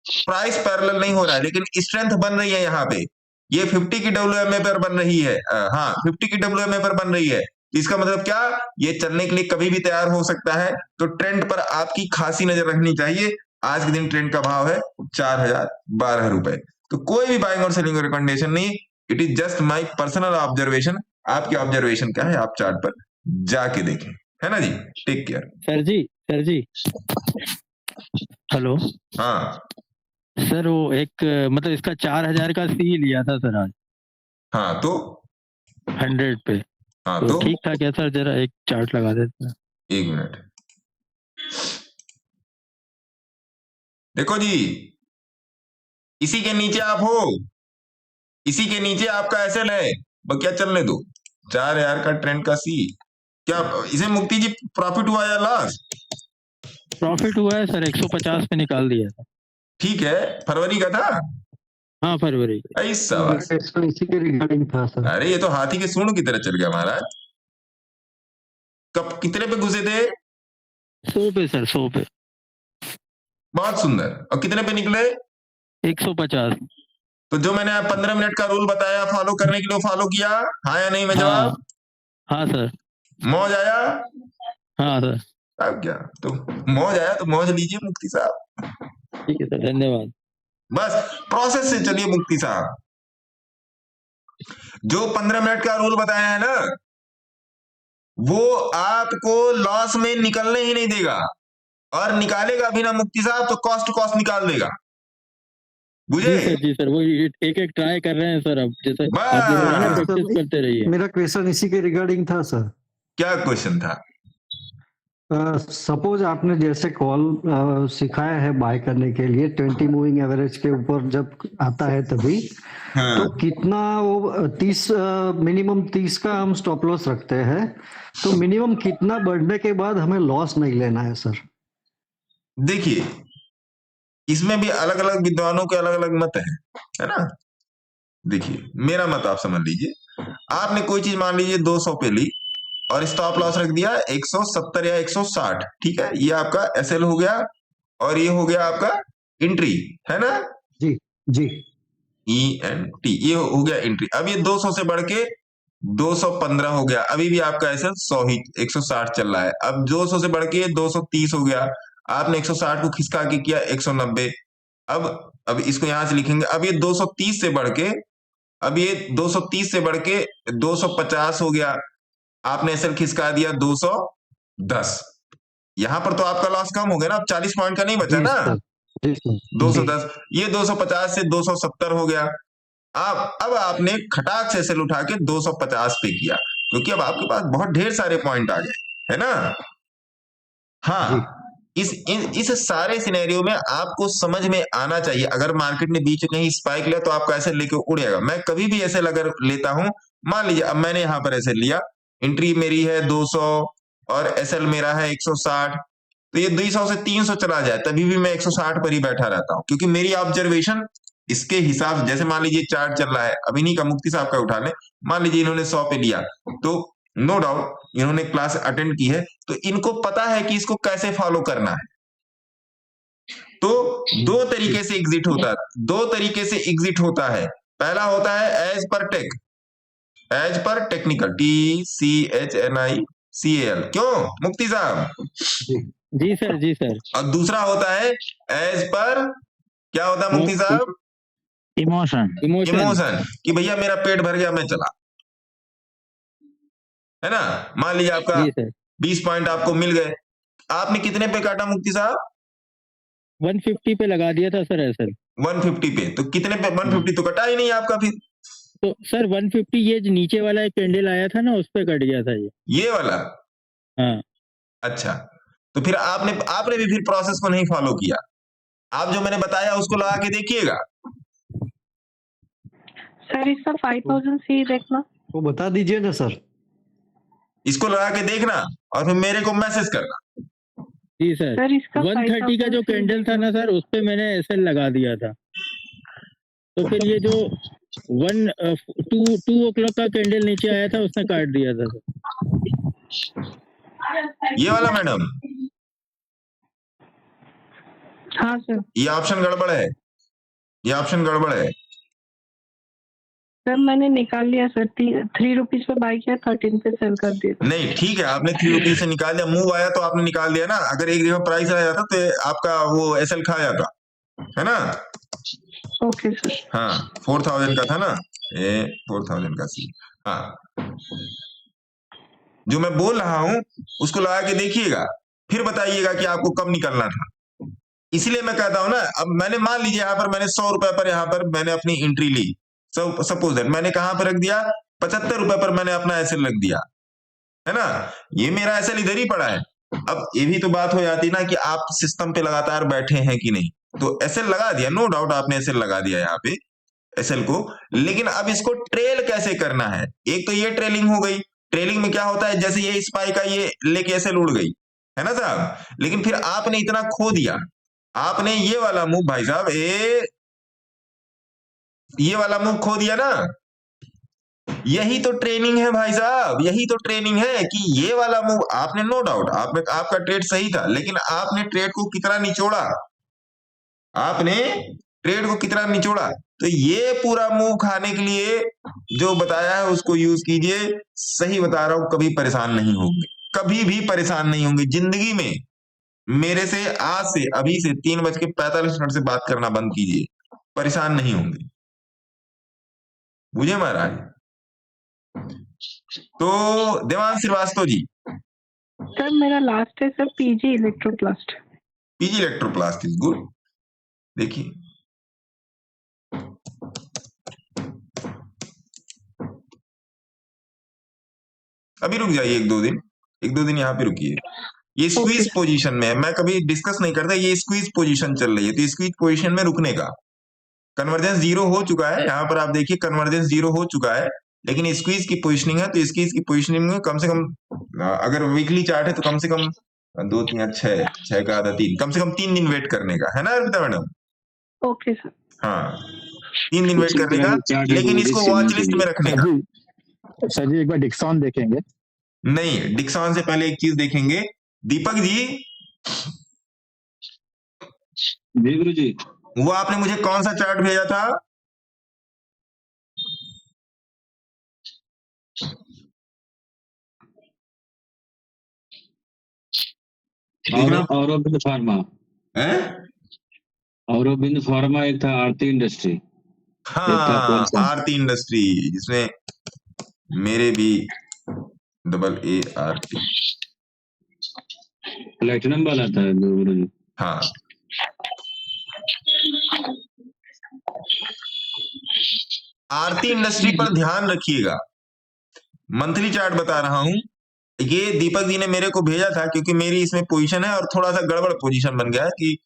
प्राइस पैरेलल नहीं हो रहा है, लेकिन स्ट्रेंथ बन रही है यहाँ पे। ये 50 की WMA पर बन रही है, हाँ 50 की WMA पर बन रही है। इसका मतलब क्या, ये चलने के लिए कभी भी तैयार हो सकता है। तो ट्रेंड पर आपकी खासी नजर रखनी चाहिए। आज के दिन ट्रेंड का भाव है 4012 रुपए। तो कोई भी बाइंग और सेलिंग रिकमेंडेशन नहीं, it is just my personal observation. आपकी ऑब्जर्वेशन क्या है, आप चार्ट पर जाके देखें, है ना जी। Take care. Sir ji hello. हाँ सर वो एक मतलब इसका 4000 का सी लिया था सर आज। हाँ, तो 100 पे। हाँ तो तो ठीक था क्या सर, जरा एक चार्ट लगा देते हैं। 1 मिनट देखो जी, इसी के नीचे आप हो, इसी के नीचे आपका एसएल है, क्या चलने दो। 4000 का ट्रेंड का सी, क्या इसे मुक्ति जी प्रॉफिट हुआ या लॉस? प्रॉफिट हुआ है सर, 150 पे निकाल दिया था। ठीक है, फरवरी का था। हाँ फरवरी। ऐसा इसी के रिगार्डिंग था सर। अरे ये तो हाथी के सूंड की तरह चल गया महाराज। कब कितने पे घुसे थे? 100 पे सर, 100 पे। बहुत सुंदर। और कितने पे निकले? 150। तो जो मैंने 15 मिनट का रूल बताया फॉलो करने के लिए, फॉलो किया? हाँ या नहीं में जवाब? हाँ सर। मौज आया? हाँ सर। अब क्या, तो मौज आया तो मौज लीजिए मुक्ति साहब। ठीक है सर, धन्यवाद। बस प्रोसेस से चलिए मुक्ति साहब। जो 15 मिनट का रूल बताया है ना, वो आपको लॉस में निकलने ही नहीं देगा, और निकालेगा भी ना मुक्ति साहब तो कॉस्ट निकाल देगा, बुझे? जी सर, वो एक ट्राई कर रहे हैं सर। अब जैसे आप प्रैक्टिस करते रहिए। मेरा क्वेश्चन इसी के रिगार्डिंग था सर। क्या क्वेश्चन था? सपोज आपने जैसे कॉल सिखाया है बाय करने के लिए 20 मूविंग एवरेज के ऊपर जब आता है तभी, हाँ। तो कितना वो 30 मिनिमम 30 का हम स्टॉप लॉस रखते हैं, तो मिनिमम कितना बढ़ने के बाद हमें लॉस नहीं लेना है सर? देखिए, इसमें भी अलग अलग विद्वानों के अलग अलग मत है ना। देखिए मेरा मत आप समझ लीजिए, आपने कोई चीज मान लीजिए 200 पे ली और स्टॉप लॉस रख दिया 170 या 160, ठीक है, ये आपका एसएल हो गया और ये हो गया आपका एंट्री, है ना। जी जी ENT ये हो गया एंट्री। अब ये 200 से बढ़ के 215 हो गया, अभी भी आपका एसएल 100 ही 160 चल रहा है। अब 200 से बढ़ के 230 हो गया, आपने 160 को खिसका के किया 190। अब इसको यहां से लिखेंगे, अब ये 230 से बढ़ के, अब ये 230 से बढ़ के 250 हो गया, आपने एसएल खिसका दिया 210। यहां पर तो आपका लॉस कम हो गया ना, अब 40 पॉइंट का नहीं बचा जी ना, सर, जी सर, 210। ये 250 से 270 हो गया। अब आपने खटाक से एसएल उठा के 250 पे किया, क्योंकि अब आपके पास बहुत ढेर सारे पॉइंट आ गए, है ना। हाँ, इस सारे सिनेरियो में आपको समझ में आना चाहिए, अगर मार्केट ने बीच में कहीं स्पाइक लिया तो आपका एसएल लेके उड़ जाएगा। मैं कभी भी एसएल अगर लेता हूं, मान लीजिए अब मैंने यहां पर एसएल लिया, एंट्री मेरी है 200 और एसएल मेरा है 160, तो ये 200 से 300 चला जाए तभी भी मैं 160 पर ही बैठा रहता हूं, क्योंकि मेरी ऑब्जर्वेशन इसके हिसाब से, जैसे मान लीजिए चार्ट चल रहा है, अब इन्हीं का मुफ्ती साहब का उठा लें, मान लीजिए इन्होंने 100 पे लिया, तो नो डाउट इन्होंने क्लास अटेंड की है, तो इनको पता है कि इसको कैसे फॉलो करना है। तो दो तरीके से एग्जिट होता है, दो तरीके से एग्जिट होता है। पहला होता है एज पर टेक्निकल, TCHNICAL, क्यों मुफ्ती साहब? जी सर, जी सर। और दूसरा होता है एज पर, क्या होता है मुफ्ती साहब? इमोशन, कि भैया मेरा पेट भर गया मैं चला, है ना। मान लीजिए आपका 20 पॉइंट आपको मिल गए, आपने कितने पे काटा मुफ्ती साहब? 150 पे लगा दिया था सर एसएल। 150 पे, तो कितने पे? 150 तो कटा ही नहीं आपका फिर। तो सर 150 ये जो नीचे वाला एक कैंडल आया था ना, उस पे कट गया था ये वाला। हाँ। अच्छा, तो फिर आपने भी फिर प्रोसेस को नहीं फॉलो किया। आप जो मैंने बताया उसको लगा के देखिएगा। सर इसका 5000 सी देखना, वो बता दीजिए ना सर। इसको लगा के देखना और फिर मेरे को मैसेज करना। जी सर, 130 का जो कैंडल था ना सर, उस पे मैंने एसएल लगा दिया था, तो फिर ये जो 2 o'clock का कैंडल नीचे आया था उसने काट दिया था सर। ये वाला मैडम, हाँ सर, ये ऑप्शन गड़बड़ है, ये ऑप्शन गड़बड़ है। सर मैंने निकाल लिया सर, 3 रुपीज पे बाय किया, 13 पे सेल कर दिया। नहीं ठीक है, आपने 3 रुपीज से निकाल दिया, मूव आया तो आपने निकाल दिया ना। अगर एक जगह प्राइस आ जाता तो आपका वो एसएल खा जाता, है ना। Okay sir. हाँ 4000 का था ना, 4000 का सी। हाँ, जो मैं बोल रहा हूं उसको लगा के देखिएगा, फिर बताइएगा कि आपको कब निकलना था। इसलिए मैं कहता हूं ना, अब मैंने मान लीजिए यहाँ पर मैंने 100 रुपए पर यहाँ पर मैंने अपनी एंट्री ली, सपोज दैट मैंने कहां पर रख दिया, 75 रुपए पर मैंने अपना एसएल रख दिया, है ना। ये मेरा एसएल इधर ही पड़ा है। अब ये भी तो बात हो जाती है ना कि आप सिस्टम पे लगातार बैठे हैं कि नहीं, तो एसएल लगा दिया, नो डाउट आपने एसएल लगा दिया यहाँ पे एसएल को, लेकिन अब इसको ट्रेल कैसे करना है। एक तो ये ट्रेलिंग हो गई, ट्रेलिंग में क्या होता है, जैसे ये स्पाइक का ये लेके एसएल उड़ गई, है ना साहब, लेकिन फिर आपने इतना खो दिया, आपने ये वाला मूव भाई साहब, ये वाला मूव खो दिया ना। यही तो ट्रेनिंग है भाई साहब, यही तो ट्रेनिंग है कि ये वाला मूव आपने, नो डाउट आपका ट्रेड सही था, लेकिन आपने ट्रेड को कितना निचोड़ा, आपने ट्रेड को कितना निचोड़ा। तो ये पूरा मूव खाने के लिए जो बताया है उसको यूज कीजिए। सही बता रहा हूं, कभी परेशान नहीं होंगे, कभी भी परेशान नहीं होंगे जिंदगी में। मेरे से आज से अभी से 3:45 से बात करना बंद कीजिए, परेशान नहीं होंगे, बुझे महाराज। तो देवांश श्रीवास्तव जी। सर मेरा लास्ट है sir, PG Electroplast. PG Electroplast is good. देखिए अभी रुक जाइए, एक दो दिन यहाँ पे रुकिए। ये स्क्वीज पोजीशन में है, मैं कभी डिस्कस नहीं करता, ये स्क्वीज पोजीशन चल रही है, तो स्क्वीज पोजीशन में रुकने का। कन्वर्जेंस 0 हो चुका है, यहाँ पर आप देखिए कन्वर्जेंस 0 हो चुका है, लेकिन स्क्वीज की पोजीशनिंग है, तो स्क्वीज की पोजीशनिंग में कम से कम, अगर वीकली चार्ट है तो कम से कम 2 3 6, 6 का आधा 3, कम से कम 3 दिन वेट करने का है ना अर्पिता मैडम? Okay sir. हाँ 3 दिन वेट करने का, लेकिन इसको वॉच लिस्ट में रखने का। सर जी एक बार डिक्सॉन देखेंगे। नहीं, डिक्सॉन से पहले एक चीज देखेंगे। दीपक जी, जी गुरु जी, वो आपने मुझे कौन सा चार्ट भेजा था? औरोबिंद फार्मा, औरोबिंद फार्मा एक था, आरती इंडस्ट्री। हाँ आरती इंडस्ट्री, जिसमें मेरे भी AART प्लेटिनम वाला था गुरु जी। हाँ आरती इंडस्ट्री पर ध्यान रखिएगा। मंथली चार्ट बता रहा हूं, ये दीपक जी ने मेरे को भेजा था क्योंकि मेरी इसमें पोजीशन है और थोड़ा सा गड़बड़ पोजीशन बन गया कि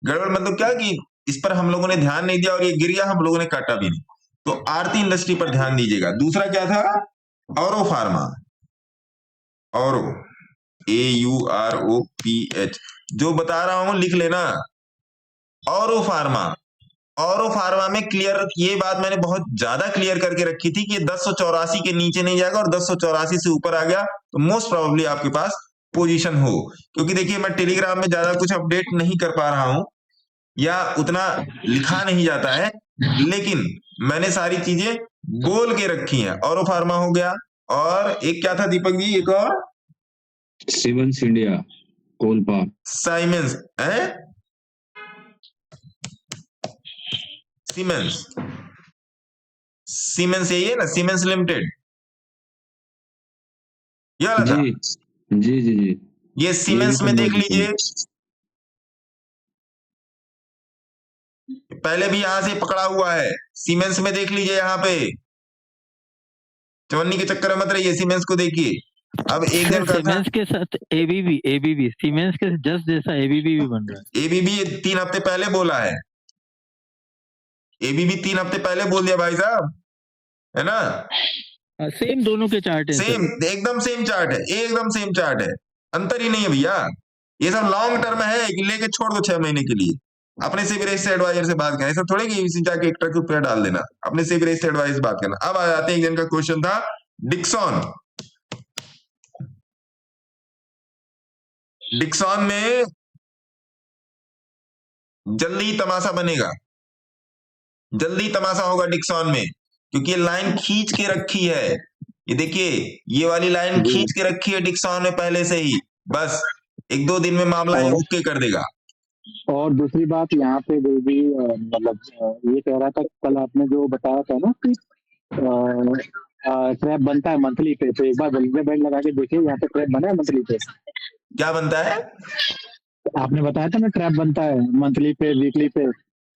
गड़बड़ मतलब क्या कि इस पर हम लोगों ने ध्यान नहीं दिया और ये गिर गया, हम लोगों ने काटा भी नहीं। तो आरती इंडस्ट्री पर ध्यान दीजिएगा। दूसरा क्या था? औरो फार्मा, औरो AUROPH, जो बता रहा हूं लिख लेना, औरो फार्मा। औरो फार्मा में क्लियर, ये बात मैंने बहुत ज्यादा क्लियर करके रखी थी कि 1084 के नीचे नहीं जाएगा और 1084 से ऊपर आ गया तो मोस्ट प्रोबेबली आपके पास पोजीशन हो। क्योंकि देखिए मैं टेलीग्राम में ज्यादा कुछ अपडेट नहीं कर पा रहा हूं या उतना लिखा नहीं जाता है, लेकिन मैंने सारी चीजें बोल के रखी हैं। औरो फार्मा हो गया, और एक क्या था दीपक जी, एक और सीमेंस इंडिया कोलपा, साइमेंस है, सीमेंस, सीमेंस यही है ना, सीमेंस लिमिटेड, ये वाला था। जी जी जी, ये सीमेंस में देख लीजिए, पहले भी यहां से पकड़ा हुआ है। सीमेंस में देख लीजिए, यहाँ पे चवन्नी के चक्कर में मत रहिए, सीमेंस को देखिए। अब एक दिन का सीमेंस के साथ एबीबी सीमेंस के जस्ट जैसा एबीबी भी बन रहा है। एबीबी 3 हफ्ते पहले बोला है, एबीबी 3 हफ्ते पहले बोल दिया भाई साहब, है ना? सेम दोनों के चार्ट है, सेम एकदम सेम चार्ट है, एकदम सेम चार्ट है, अंतर ही नहीं है भैया। ये सब लॉन्ग टर्म है कि लेके छोड़ दो 6 महीने के लिए। अपने से भी एडवाइजर से बात करें, ऐसा थोड़े कि इसी जाके एक ट्रक पे डाल देना, अपने से भी एडवाइजर से बात करना। अब आ जाते हैं, एक जन का क्वेश्चन था डिक्सॉन। डिक्सॉन में जल्दी तमाशा बनेगा, जल्दी तमाशा होगा डिक्सॉन में, क्योंकि ये लाइन खींच के रखी है। ये देखिए, ये वाली लाइन खींच के रखी है डिक्सॉन में पहले से ही, बस 1-2 दिन में मामला ये ओके कर देगा। और दूसरी बात यहाँ पे जो भी मतलब ये कह रहा था कल आपने जो बताया था ना कि ट्रैप बनता है मंथली पे, तो एक बार बोलिंजर बैंड लगा के देखिए, यहाँ पे ट्रैप बना है मंथली पे। क्या बनता है? आपने बताया था ना ट्रैप बनता है मंथली पे, वीकली पे,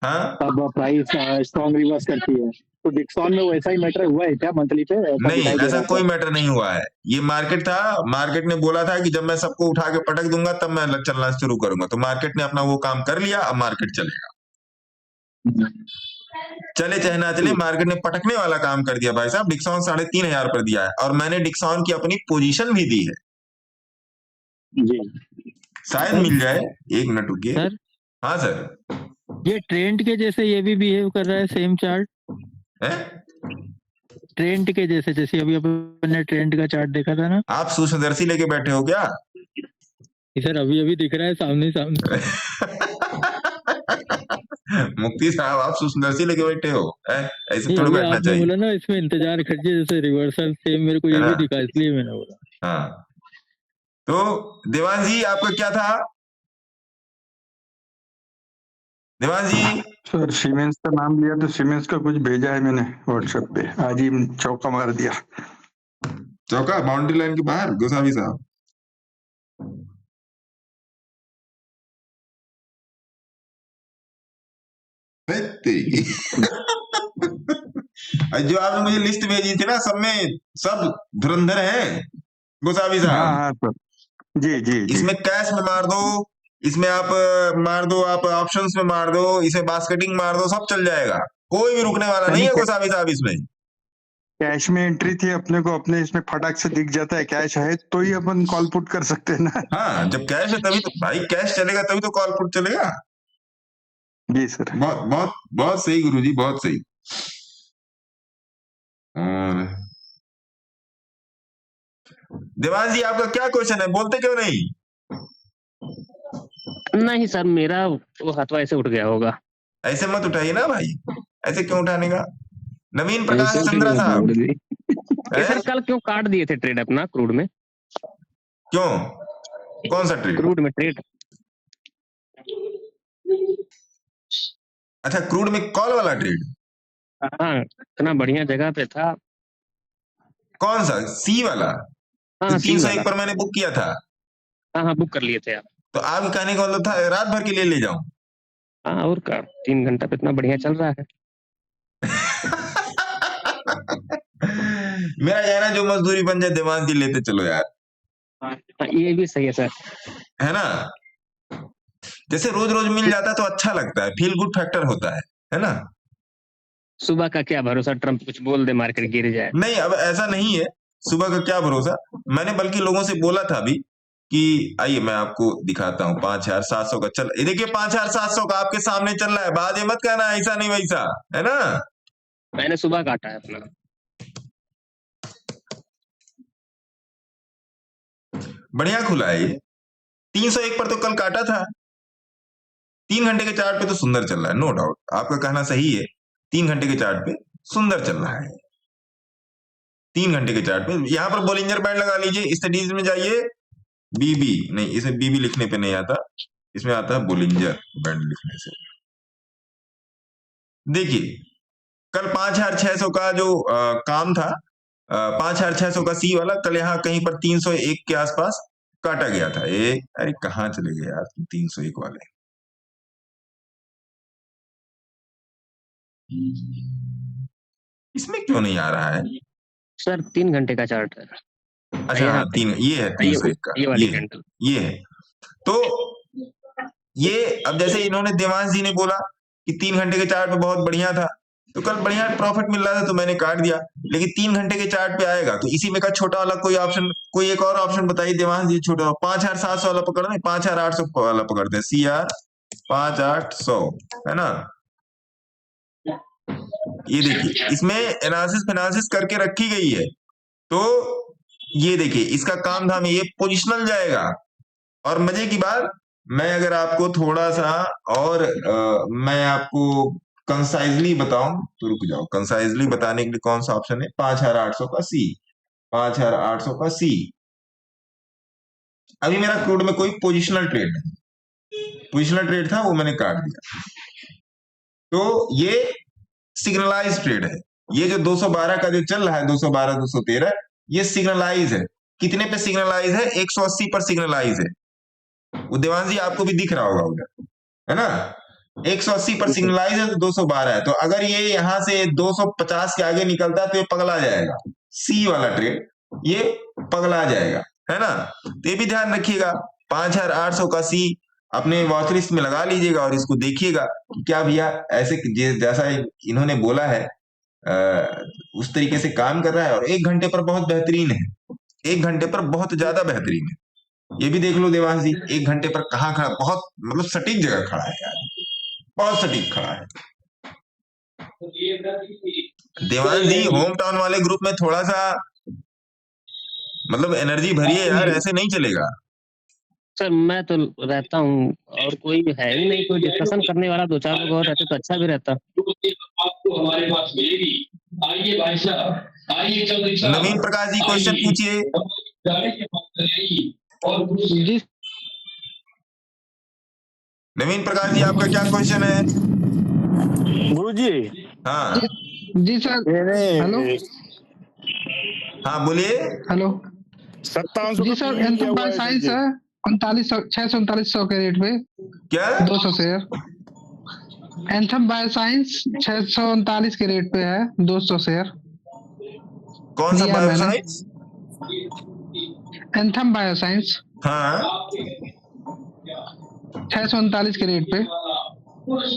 हाँ, तब प्राइस स्ट्रॉन्ग रिवर्स करती है। तो डिक्सॉन में वैसा ही मैटर हुआ है क्या मंथली पे? नहीं, ऐसा कोई मैटर नहीं हुआ है। ये मार्केट था, मार्केट ने बोला था कि जब मैं सबको उठा के पटक दूंगा तब मैं चलना शुरू करूंगा, तो मार्केट ने अपना वो काम कर लिया, अब मार्केट चलेगा। चले चाहे ना चले, मार्केट ने पटकने वाला काम कर दिया भाई साहब। डिक्सॉन 3500 पर दिया है और मैंने डिक्सॉन की अपनी पोजीशन भी दी है जी, शायद मिल जाए। 1 मिनट रुकिए सर। हाँ सर, ये ट्रेंड के जैसे ये भी बिहेव कर रहा है, सेम चार्ट है ट्रेंड के जैसे, जैसे अभी अपन ने ट्रेंड का चार्ट देखा था ना। आप सूक्ष्मदर्शी लेके बैठे हो क्या? सर अभी दिख रहा है सामने सामने। मुक्ति साहब, आप सूक्ष्मदर्शी लेके बैठे हो, ऐसे थोड़ा बैठना आपने चाहिए। बोला ना इसमें इंतजार करिए, जैसे रिवर्सल सेम मेरे को ये भी दिखा, इसलिए मैंने बोला। हाँ, तो देवांश जी आपका क्या था? देवांश जी, सर सीमेंस का नाम लिया तो सीमेंस का कुछ भेजा है मैंने व्हाट्सएप पे, आज ही चौका मार दिया। चौका बाउंड्री लाइन के बाहर गोसावी साहब। जो आपने मुझे लिस्ट भेजी थी ना, सब में सब धुरंधर हैं गोसावी साहब। हाँ सर, जी जी जी। इसमें कैश में मार दो, इसमें आप मार दो, आप ऑप्शंस में मार दो, इसमें बास्केटिंग मार दो, सब चल जाएगा, कोई भी रुकने वाला नहीं है गोसावी साहब इसमें। कैश में एंट्री थी, अपने को अपने इसमें फटाक से दिख जाता है कैश है, तो ही अपन कॉल पुट कर सकते हैं ना। हाँ, जब कैश है तभी तो भाई, कैश चलेगा तभी तो कॉल पुट चलेगा। जी सर। बहुत बहुत बहुत सही गुरुजी, बहुत सही। देवांश जी, आपका क्या क्वेश्चन है, बोलते क्यों नहीं? नहीं सर, मेरा वो हाथवा ऐसे उठ गया होगा। ऐसे मत उठाइए ना भाई, ऐसे क्यों उठाने का? नवीन प्रकाश ऐसे चंद्रा उठ गया साहब, गुरुजी। ये सर कल क्यों काट दिए थे ट्रेड अपना क्रूड में? क्यों? कौन सा ट्रेड? क्रूड में ट्रेड। अच्छा, क्रूड में कॉल वाला ट्रेड? हाँ, इतना बढ़िया जगह पे था। कौन सा, सी वाला? हाँ, 301 पर मैंने बुक किया था। हाँ हाँ, बुक कर लिए थे आप। तो आप कहने का मतलब था रात भर के लिए ले जाऊं? हाँ, और का 3 घंटा पे इतना बढ़िया चल रहा है। मेरा कहना, जो मजदूरी बन जाए देवांश जी लेते चलो यार, हाँ, ये भी सही है सर। है ना? जैसे रोज रोज मिल जाता है तो अच्छा लगता है, फील गुड फैक्टर होता है ना? सुबह का क्या भरोसा, ट्रम्प कुछ बोल दे मार्केट गिर जाए। नहीं, अब ऐसा नहीं है, सुबह का क्या भरोसा। मैंने बल्कि लोगों से बोला था अभी कि आइए मैं आपको दिखाता हूँ 5,700 का चल, ये देखिए 5,700 का आपके सामने चल रहा है। बाजे मत कहना ऐसा नहीं वैसा, है ना? मैंने सुबह काटा है अपना। बढ़िया खुला है ये। 301 पर तो कल काटा था। 3 घंटे के चार्ट पे तो सुंदर चल रहा है, नो डाउट, आपका कहना सही है। 3 घंटे के चार्ट पे सुंदर चल रहा है। 3 घंटे के चार्ट पे यहां पर बोलिंजर बैंड लगा लीजिए, स्टडीज में जाइए, बीबी नहीं, इसे बीबी लिखने पे नहीं आता, इसमें आता है बोलिंजर बैंड लिखने से। देखिए कल 5,600 का जो काम था, 5,600 का सी वाला, कल यहाँ कहीं पर 301 के आसपास काटा गया था। अरे कहाँ चले गए यार 301 वाले? इसमें क्यों नहीं आ रहा है सर? 3 घंटे का चार्ट है। अच्छा हाँ, 3, ये है 301 का, ये है। तो ये अब जैसे इन्होंने, देवांश जी ने बोला कि 3 घंटे के चार्ट पे बहुत बढ़िया था, तो कल बढ़िया प्रॉफिट मिल रहा था तो मैंने काट दिया। लेकिन 3 घंटे के चार्ट पे आएगा तो इसी में का छोटा वाला कोई ऑप्शन, कोई एक और ऑप्शन बताइए देवांश जी, छोटा 5,700 वाला पकड़ दें, 5,800 वाला पकड़ते हैं, CR 5,800, है ना? ये देखिए इसमें एनालिसिस फिनालिसिस करके रखी गई है। तो ये देखिए इसका काम धाम, ये पोजिशनल जाएगा। और मजे की बात, मैं अगर आपको थोड़ा सा और मैं आपको कंसाइजली बताऊं तो रुक जाओ, कंसाइजली बताने के लिए कौन सा ऑप्शन है? 5,800 का सी, 5,800 का सी। अभी मेरा क्रूड में कोई पोजिशनल ट्रेड नहीं, पोजिशनल ट्रेड था वो मैंने काट दिया। तो ये सिग्नलाइज ट्रेड है। ये जो 212 का जो चल रहा है, 212 213, ये सिग्नलाइज है। कितने पे सिग्नलाइज है? 180 पर सिग्नलाइज है। वो देवांश जी आपको भी दिख रहा होगा उधर, है ना? 180 पर सिग्नलाइज है तो 212 है। तो अगर ये यहां से 250 के आगे निकलता है तो ये पगला जाएगा, सी वाला ट्रेड ये पगला जाएगा, है ना? तो ये भी ध्यान रखिएगा, 5,800 का सी अपने वॉच लिस्ट में लगा लीजिएगा और इसको देखिएगा क्या भैया ऐसे जैसा इन्होंने बोला है उस तरीके से काम कर रहा है। और 1 घंटे पर बहुत बेहतरीन है, 1 घंटे पर बहुत ज्यादा बेहतरीन है। ये भी देख लो देवांश जी, 1 घंटे पर कहाँ खड़ा, बहुत मतलब सटीक जगह खड़ा है यार, बहुत सटीक खड़ा है। देवांश जी होम टाउन वाले ग्रुप में थोड़ा सा मतलब एनर्जी भरिए यार, ऐसे नहीं चलेगा। सर मैं तो रहता हूँ और कोई है ही नहीं, कोई डिस्कशन करने वाला 2-4 लोग और रहते तो अच्छा भी रहता। आपको हमारे पास मिलेगी। आइए भाई साहब, आइए चौधरी साहब, नवीन प्रकाश जी क्वेश्चन पूछिए। नवीन प्रकाश जी आपका क्या क्वेश्चन है? गुरुजी। हाँ जी सर, हेलो, हाँ बोलिए। हेलो 5700 जी सर, एंथम बाय साइंस है 639 के रेट पे, क्या 200 शेयर। एंथम बाय साइंस 639 के रेट पे है, 200 शेयर। कौन सा बायोसाइंस? एंथम बायोसाइंस, हाँ 639 के रेट पे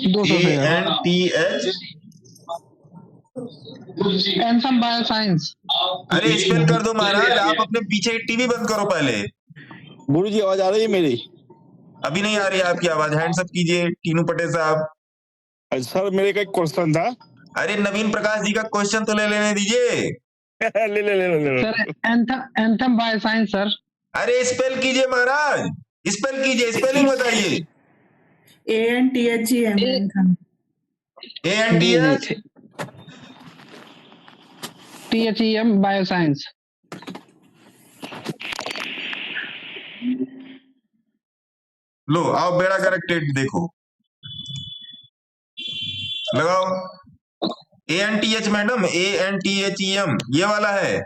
200 शेयर। ANTH anthem bioscience. अरे स्पेल कर दो महाराज, आप अपने पीछे टीवी बंद करो पहले। गुरुजी आवाज आ रही है मेरी? अभी नहीं आ रही आपकी आवाज, हैंड्स अप कीजिए टीनू पटेल साहब। सर मेरे का एक क्वेश्चन था। अरे नवीन प्रकाश जी का क्वेश्चन तो ले लेने दीजिए। ले सर एंथम बायोसाइंस सर। अरे स्पेल कीजिए महाराज, स्पेल कीजिए, स्पेलिंग बताइए। ANTHEM THEM Bioscience. लो आओ बेड़ा गर्क टेट देखो, लगाओ। ANTH मैडम, ANTHEM ये वाला है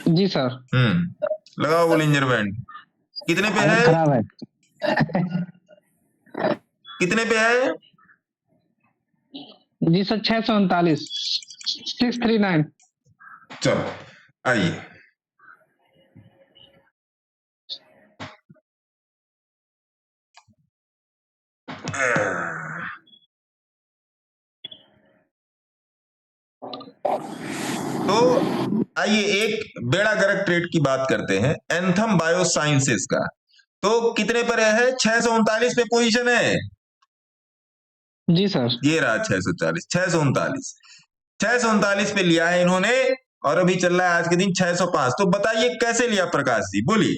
जी सर। लगाओ बोलिंजर बैंड। कितने पे है? खराब है। कितने पे है? जी सर 639 639। चलो आइए। तो आइए एक बेड़ा गर्क ट्रेड की बात करते हैं, एंथम बायोसाइंसेस का। तो कितने पर है? 639 पे पोजीशन है जी सर। ये रहा 640, 639, 639 पे लिया है इन्होंने, और अभी चल रहा है आज के दिन 605। तो बताइए कैसे लिया प्रकाश जी, बोलिए।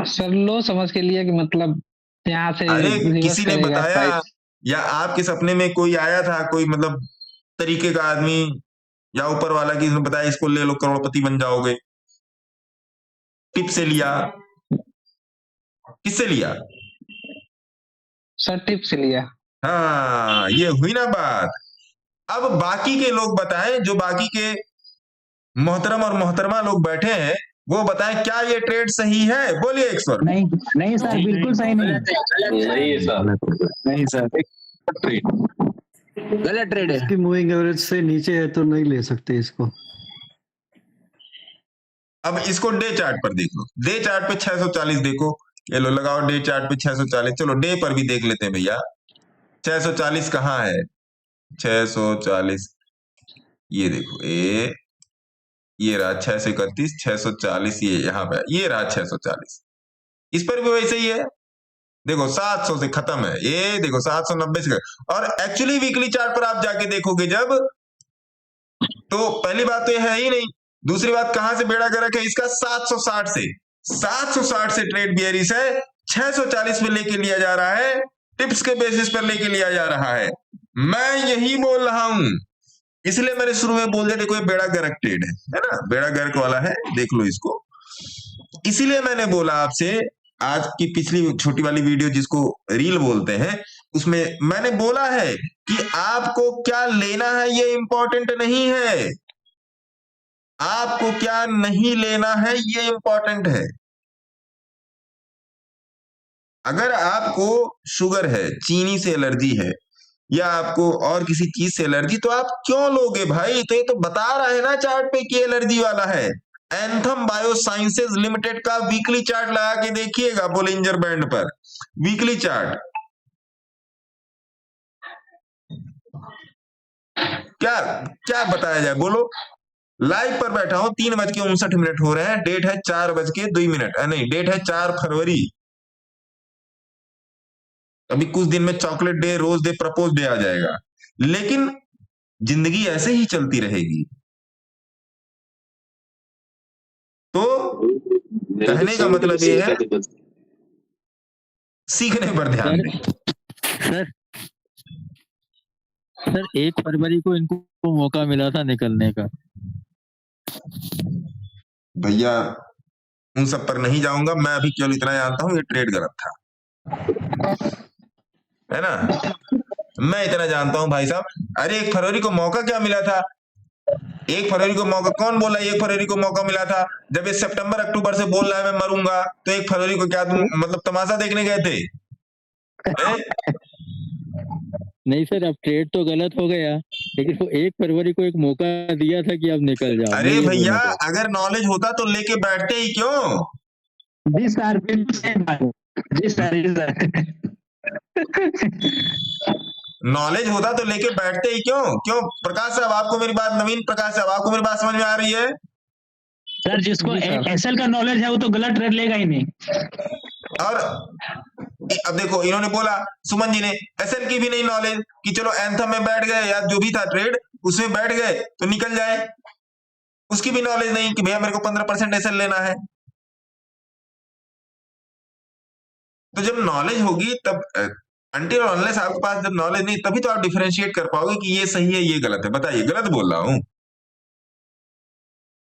सर लो समझ के लिए कि मतलब यहाँ से अरे किसी ने बताया या आपके सपने में कोई आया था, कोई मतलब तरीके का आदमी या ऊपर वाला, किसी ने बताया इसको ले लो करोड़पति बन जाओगे? टिप से लिया? किससे लिया? सर टिप से लिया। हाँ ये हुई ना बात। अब बाकी के लोग बताएं, जो बाकी के मोहतरम और मोहतरमा लोग बैठे हैं वो बताएं क्या ये ट्रेड सही है? बोलिए एक स्वर। नहीं सर, बिल्कुल सही नहीं। नहीं सर, गलत ट्रेड है। इसकी मूविंग एवरेज से नीचे है तो नहीं ले सकते इसको। अब इसको डे चार्ट पर देख लो, डे चार्ट पे 640 देखो, ये लो लगाओ डे चार्ट पे 640। चलो डे पर भी देख लेते हैं भैया, 640 कहाँ है? 640 ये देखो, ये रहा 631, 640 ये यहाँ पे, ये रहा 640। इस पर भी वैसे ही है, देखो 700 से खत्म है, ये देखो 790 से। और एक्चुअली वीकली चार्ट पर आप जाके देखोगे जब, तो पहली बात तो ये है ही नहीं, दूसरी बात कहां से बेड़ा गर्क है इसका? 760 से ट्रेड बियरिश है, 640 पे लेके लिया जा रहा है, टिप्स के बेसिस पर लेके लिया जा रहा है। मैं यही बोल रहा हूं, इसलिए मैंने शुरू में बोल दिया देखो ये बेड़ा गर्क ट्रेड है ना, बेड़ा गर्क वाला है, देख लो इसको। इसीलिए मैंने बोला आपसे, आज की पिछली छोटी वाली वीडियो जिसको रील बोलते हैं, उसमें मैंने बोला है कि आपको क्या लेना है ये इंपॉर्टेंट नहीं है, आपको क्या नहीं लेना है ये इंपॉर्टेंट है। अगर आपको शुगर है, चीनी से एलर्जी है, या आपको और किसी चीज से एलर्जी, तो आप क्यों लोगे भाई? तो ये तो बता रहा है ना चार्ट पे कि एलर्जी वाला है। एंथम बायोसाइंसेस लिमिटेड का वीकली चार्ट लगा के देखिएगा बोलिंजर बैंड पर, वीकली चार्ट। क्या क्या बताया जाए, बोलो। लाइव पर बैठा हूं, 3:59 हो रहे हैं, डेट है 4:02, नहीं डेट है 4 फरवरी। अभी कुछ दिन में chocolate day, rose day, propose day आ जाएगा, लेकिन जिंदगी ऐसे ही चलती रहेगी। तो कहने का मतलब ये है, सीखने पर ध्यान दें। सर 1 फरवरी को इनको मौका मिला था निकलने का। भैया उन सब पर नहीं जाऊंगा, मैं अभी केवल इतना जानता हूं ये ट्रेड गलत था, है ना। मैं इतना जानता हूं भाई साहब। अरे 1 फरवरी को मौका क्या मिला था? 1 फरवरी को मौका कौन बोला? 1 फरवरी को मौका मिला था जब ये सितंबर अक्टूबर से बोल रहा है मैं मरूंगा, तो 1 फरवरी को क्या तुम मतलब तमाशा देखने गए थे? नहीं सर, अब ट्रेड तो गलत हो गया, लेकिन वो 1 फरवरी को एक मौका दिया था कि अब निकल जाओ। अरे भैया अगर नॉलेज होता तो लेके बैठते ही क्यों? जी सर, बिल्कुल सही बात है। जी सर, नॉलेज होता तो लेके बैठते ही क्यों प्रकाश साहब, आपको मेरी बात, नवीन प्रकाश साहब, आपको मेरी बात समझ में आ रही है? सर जिसको एसएल का नॉलेज है वो तो गलत ट्रेड लेगा ही नहीं। और अब देखो इन्होंने बोला, सुमन जी ने, एसएल की भी नहीं नॉलेज कि चलो एंथम में बैठ गए या जो भी था ट्रेड उसमें बैठ गए तो निकल जाए, उसकी भी नॉलेज नहीं कि भैया मेरे को 15% एसएल लेना है। तो जब नॉलेज होगी तब, अनटिल और अनलेस आपके पास जब नॉलेज नहीं, तभी तो आप डिफरेंशिएट कर पाओगे कि ये सही है ये गलत है। बताइए, गलत बोल रहा हूं?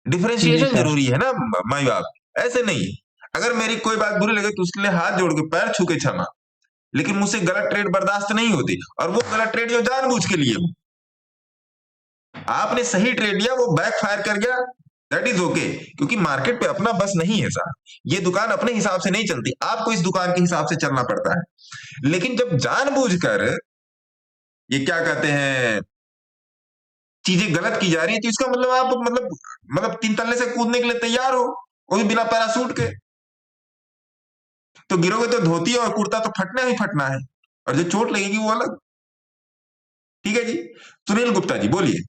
डिफरेंशिएशन जरूरी है ना माई बाप, ऐसे नहीं। अगर मेरी कोई बात बुरी लगे तो उसके लिए हाथ जोड़ के पैर छू के क्षमा, लेकिन मुझसे गलत ट्रेड बर्दाश्त नहीं होती। और वो गलत ट्रेड जो जानबूझ के लिए हो, आपने सही ट्रेड लिया वो बैक फायर कर गया, दैट इज ओके, क्योंकि मार्केट पे अपना बस नहीं है साहब, ये दुकान अपने हिसाब से नहीं चलती, आपको इस दुकान के हिसाब से चलना पड़ता है। लेकिन जब जानबूझकर ये क्या कहते हैं चीजें गलत की जा रही है, तो इसका मतलब आप मतलब 3 तल्ले से कूदने के लिए तैयार हो, वो भी बिना पैरासूट के। तो गिरोगे तो धोती और कुर्ता तो फटना ही फटना है, और जो चोट लगेगी वो अलग। ठीक है जी, सुनील गुप्ता जी बोलिए,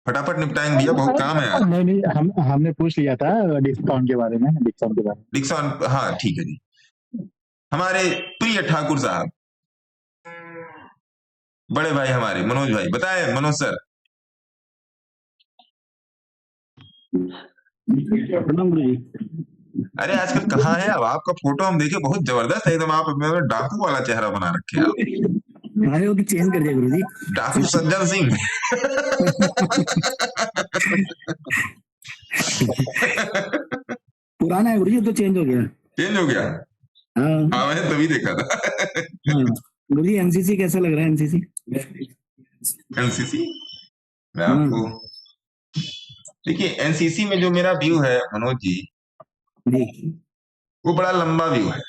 फटाफट निपटाएंगे भैया, बहुत काम है यार। नहीं, हमने पूछ लिया था डिस्काउंट के बारे में, डिस्काउंट, हाँ ठीक है जी। हमारे प्रिय ठाकुर साहब, बड़े भाई हमारे मनोज भाई, बताएं मनोज सर। अरे आजकल कहाँ है अब? आपका फोटो हम देखे, बहुत जबरदस्त है एकदम, आप अपने डाकू वाला चेहरा बना रखे आप। वो तो चेंज कर दिया गुरु जी, डाकू सज्जन सिंह। पुराना है गुरु जी, तो चेंज हो गया। चेंज हो गया? हाँ मैंने तभी देखा था। गुरु जी एनसीसी कैसा लग रहा है? एनसीसी मैं आपको, देखिए एनसीसी में जो मेरा व्यू है मनोज जी, वो बड़ा लंबा व्यू है,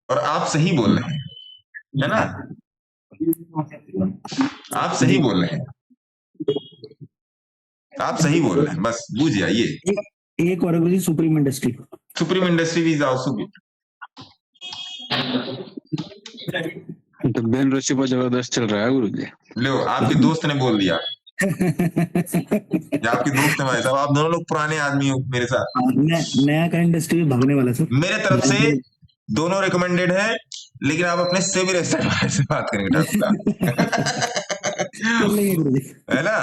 और आप सही बोल रहे हैं, है ना? आप सही बोल रहे हैं, आप सही बोल रहे हैं, बस बूझ जाइए। एक और guru ji, Supreme Industry is also good. तो बेन रशी पर जबरदस्त चल रहा है गुरु जी। लो, आपके दोस्त ने बोल दिया। या आपके दोस्त है भाई साहब, आप दोनों लोग पुराने आदमी हो मेरे साथ। नया का इंडस्ट्री में भागने वाला सर, मेरे तरफ से दोनों रिकमेंडेड है, लेकिन आप अपने सिविल एस्टेट से बात करेंगे है ना?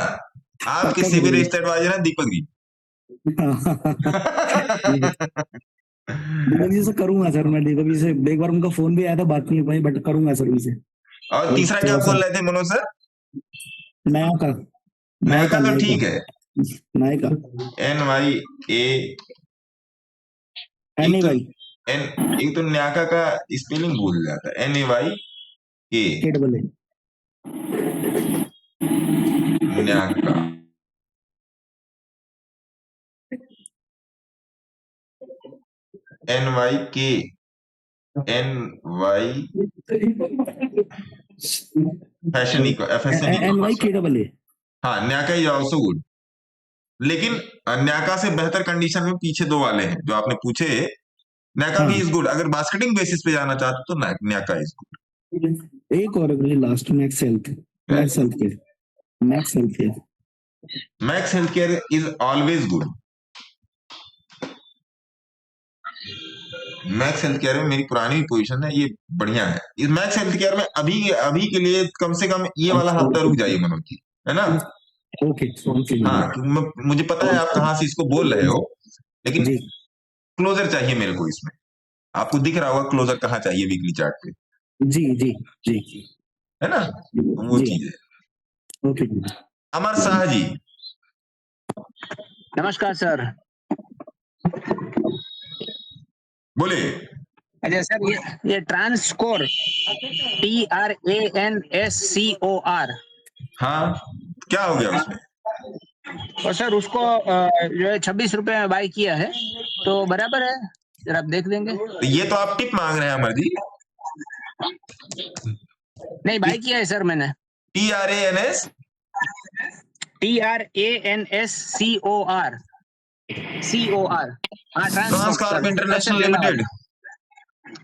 आपके सिविल एस्टेट एडवाइजर है दीपक जी। दीपक जी से करूंगा सर, मैं दीपक जी से एक बार उनका फोन भी आया था, बात नहीं हो पाई, बट करूंगा सर उनसे। और तीसरा क्या बोल रहे थे मनोज सर? नया का तो ठीक है, नायका NYA, एक तो न्याका का स्पेलिंग भूल जाता है, NAYA न्याका। फैशन FSN, हाँ न्याका इज ऑल्सो गुड, लेकिन न्याका से बेहतर कंडीशन में पीछे 2 वाले हैं जो आपने पूछे। न्याका भी इज गुड, अगर बास्केटिंग बेसिस पे जाना चाहते तो न्याका इज गुड। एक और last, max health care is always good. Max health care में मेरी पुरानी पोजीशन है, ये बढ़िया है। इस मैक्स हेल्थ केयर में अभी के लिए कम से कम ये वाला हफ्ता रुक जाइए मनोज जी, है ना? ओके। हाँ, मुझे पता है आप कहाँ से इसको बोल रहे हो, लेकिन क्लोजर चाहिए मेरे को इसमें। आपको दिख रहा होगा क्लोजर कहाँ चाहिए वीकली चार्ट पे। जी है ना? वो चीज है। ओके। अमर शाह जी, नमस्कार सर। बोले। अच्छा सर, ये ट्रांसकोर TRANSCOR, हाँ क्या हो गया उसमें? और सर उसको जो है 26 रुपए में बाई किया है, तो बराबर है? सर आप देख लेंगे। तो ये तो आप टिप मांग रहे हैं अमर जी। नहीं, बाई किया है सर मैंने। TRANSCOR Transcorp International Limited.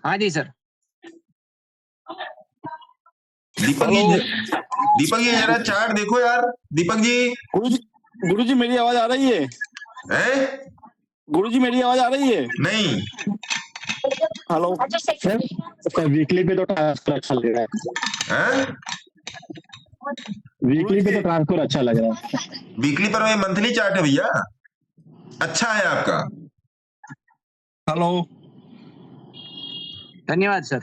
हाँ जी सर। दीपक जी जरा चार्ट देखो यार। दीपक जी। गुरु जी मेरी आवाज आ रही है? गुरु जी मेरी आवाज आ रही है? नहीं। हेलो सर वीकली पे तो ट्रांसफर अच्छा लग रहा है। वीकली पे तो ट्रांसफर अच्छा लग रहा है। वीकली पर मैं मंथली चार्ट है भैया, अच्छा है आपका। हेलो धन्यवाद सर।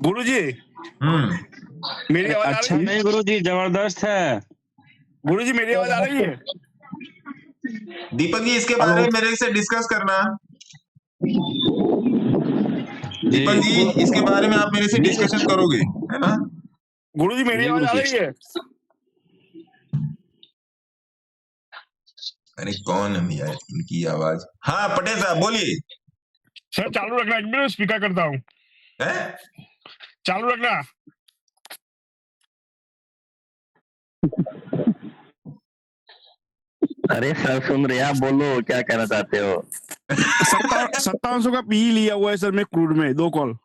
गुरु जी मेरी आवाज अच्छा नहीं गुरु जी, जबरदस्त है। गुरु जी मेरी आवाज आ रही है? दीपक जी इसके बारे में मेरे से डिस्कस करना। दीपक जी इसके बारे में आप मेरे से डिस्कशन करोगे, है ना? गुरु जी मेरी आवाज आ रही है? अरे कौन है भैया इनकी आवाज? हाँ पटेल साहब बोलिए। सर चालू रखना, एक मिनट स्पीकर करता हूँ। चालू रखना। अरे सर सुन रहे आप, बोलो क्या कहना चाहते हो? 5700 का पी लिया हुआ है सर मैं क्रूड में 2 कॉल।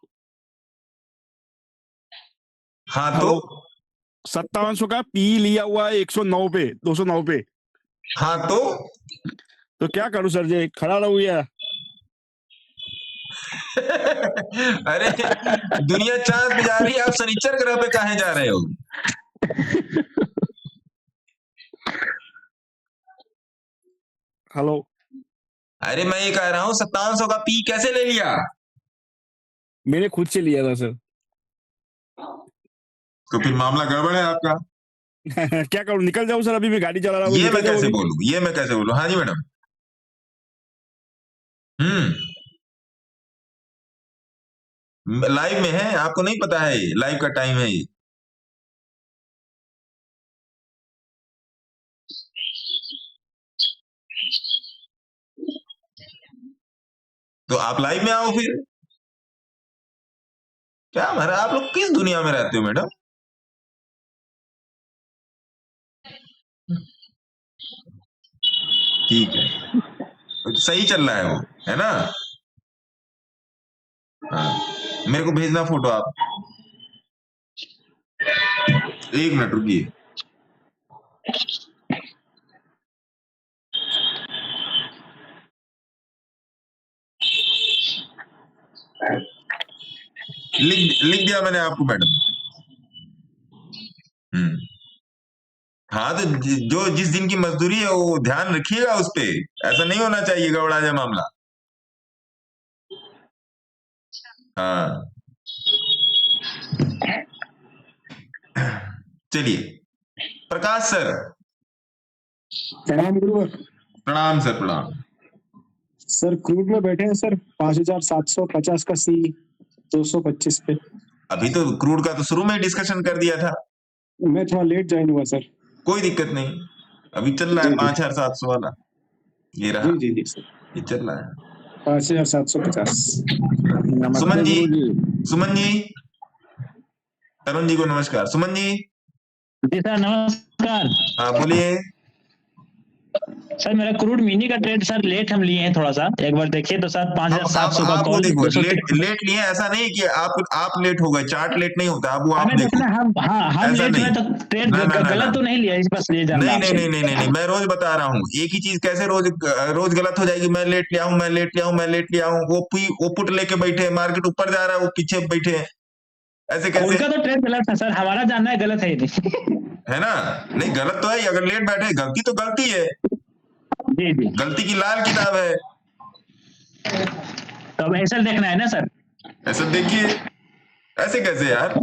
हाँ तो 5700 का पी लिया हुआ है 109 पे 209 पे। हाँ तो क्या करूं सर जी, खड़ा रहूं या? अरे दुनिया चांद पे जा रही है, आप शनिचर ग्रह पे काहे जा रहे हो? हेलो अरे मैं ये कह रहा हूँ 5700 का पी कैसे ले लिया? मैंने खुद से लिया था सर। तो फिर मामला गड़बड़ है आपका। क्या करूं, निकल जाऊं सर? अभी मैं गाड़ी चला रहा हूँ। ये मैं कैसे बोलूं? हाँ जी मैडम। लाइव में है, आपको नहीं पता है? लाइव का टाइम है ये। तो आप लाइव में आओ फिर। क्या हमारा, आप लोग किस दुनिया में रहते हो मैडम? ठीक है, सही चल रहा है वो, है ना? हाँ मेरे को भेजना फोटो आप। 1 मिनट रुकिए। लिख दिया मैंने आपको मैडम। हाँ तो जो जिस दिन की मजदूरी है वो ध्यान रखिएगा उस पे, ऐसा नहीं होना चाहिए गड़बड़ा जाए मामला। हाँ चलिए प्रकाश सर। प्रणाम गुरु। प्रणाम सर, प्रणाम। सर क्रूड में बैठे हैं सर 5750 का सी 225 पे। अभी तो क्रूड का तो शुरू में डिस्कशन कर दिया था। मैं थोड़ा लेट ज्वाइन हुआ सर। कोई दिक्कत नहीं, अभी चल रहा है 5700 वाला। ये रहा। जी सर ये चल रहा है 5750। सुमन जी तरुण जी को नमस्कार। सुमन जी। जी सर नमस्कार। हाँ बोलिए सर। मेरा क्रूड मिनी का ट्रेड सर लेट हम लिए हैं थोड़ा सा, एक बार देखिए तो सर 5700 का कॉल। लेट लिए, ऐसा नहीं कि आप लेट हो गए। चार्ट लेट नहीं होता, अब वो आप देखो। हम लेट हुए तो ट्रेड गलत तो नहीं लिया, इस बस ले जाना। नहीं मैं रोज बता रहा हूँ। एक ही चीज कैसे रोज गलत हो जाएगी? मैं लेट लिया हूँ। वो पुट लेके बैठे, मार्केट ऊपर जा रहा है, वो पीछे बैठे हैं, ऐसे कैसे? उनका तो ट्रेड गलत है सर, हमारा जानना है गलत है है ना? नहीं गलत तो है, अगर लेट बैठे गलती तो गलती है। जी गलती की लाल किताब है। तो अब ऐसा देखना है ना सर? ऐसा देखिए, ऐसे कैसे यार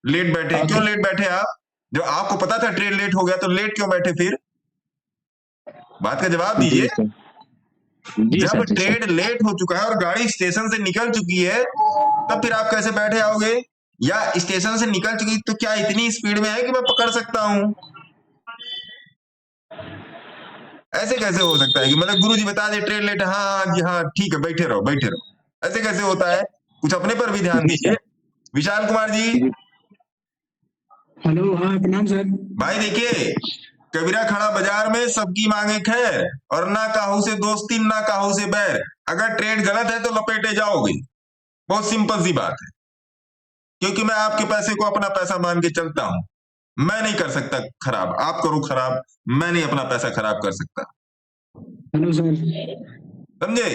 लेट बैठे? क्यों लेट बैठे आप? जब आपको पता था ट्रेन लेट हो गया तो लेट क्यों बैठे? फिर बात का जवाब दीजिए। जब ट्रेन लेट हो चुका है और गाड़ी स्टेशन से निकल चुकी है तब फिर आप कैसे बैठे आओगे? या स्टेशन से निकल चुकी तो क्या इतनी स्पीड में है कि मैं पकड़ सकता हूं? ऐसे कैसे हो सकता है कि मतलब गुरुजी बता दे ट्रेन लेट, हाँ जी हाँ ठीक है बैठे रहो। ऐसे कैसे होता है? कुछ अपने पर भी ध्यान दीजिए। विशाल कुमार जी। हेलो। हाँ प्रणाम सर। भाई देखिए, कबीरा खड़ा बाजार में सबकी मांगे खैर, और ना काहू से दोस्ती ना काहू से बैर। अगर ट्रेड गलत है तो लपेटे जाओगे। बहुत सिंपल सी बात है। क्योंकि मैं आपके पैसे को अपना पैसा मान के चलता हूं। मैं नहीं कर सकता खराब, आप करो खराब, मैं नहीं अपना पैसा खराब कर सकता। Hello sir. समझे?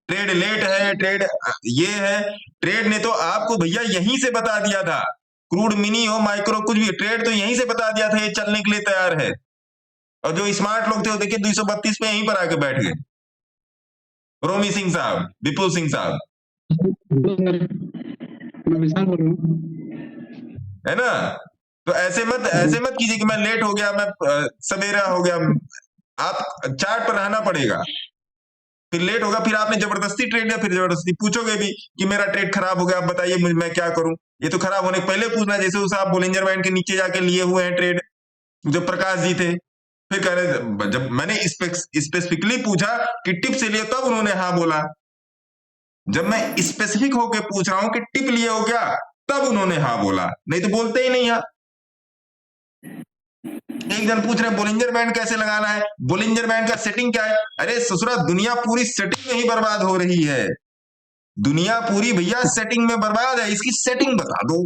ट्रेड लेट है, ट्रेड ये है, ट्रेड ने तो आपको भैया यहीं से बता दिया था, क्रूड मिनी हो माइक्रो कुछ भी, ट्रेड तो यहीं से बता दिया था ये चलने के लिए तैयार है। और जो स्मार्ट लोग थे वो देखिए 232 पे यहीं पर आके बैठ गए। रोमी सिंह साहब, विपुल सिंह साहब, है ना? तो ऐसे मत कीजिए कि मैं लेट हो गया, मैं सवेरा हो गया। आप चार्ट पर रहना पड़ेगा, फिर लेट होगा, फिर आपने जबरदस्ती ट्रेड लिया, फिर जबरदस्ती पूछोगे भी कि मेरा ट्रेड खराब हो गया, आप बताइए मुझे, मैं क्या करूं। ये तो खराब होने के पहले पूछना, जैसे उस आप बोलिंजर बैंड के नीचे जाके लिए हुए हैं ट्रेड, जो प्रकाश जी थे। फिर कह रहे, जब मैंने स्पेसिफिकली पूछा कि टिप से लिए, तब उन्होंने हाँ बोला। जब मैं स्पेसिफिक होके पूछ रहा हूं कि टिप लिए हो क्या, तब उन्होंने हाँ बोला, नहीं तो बोलते ही नहीं। हाँ, एक जन पूछ रहे बोलिंजर बैंड कैसे लगाना है, बोलिंजर बैंड का सेटिंग क्या है। अरे ससुरा, दुनिया पूरी सेटिंग में ही बर्बाद हो रही है। दुनिया पूरी भैया सेटिंग में बर्बाद है, इसकी सेटिंग बता दो।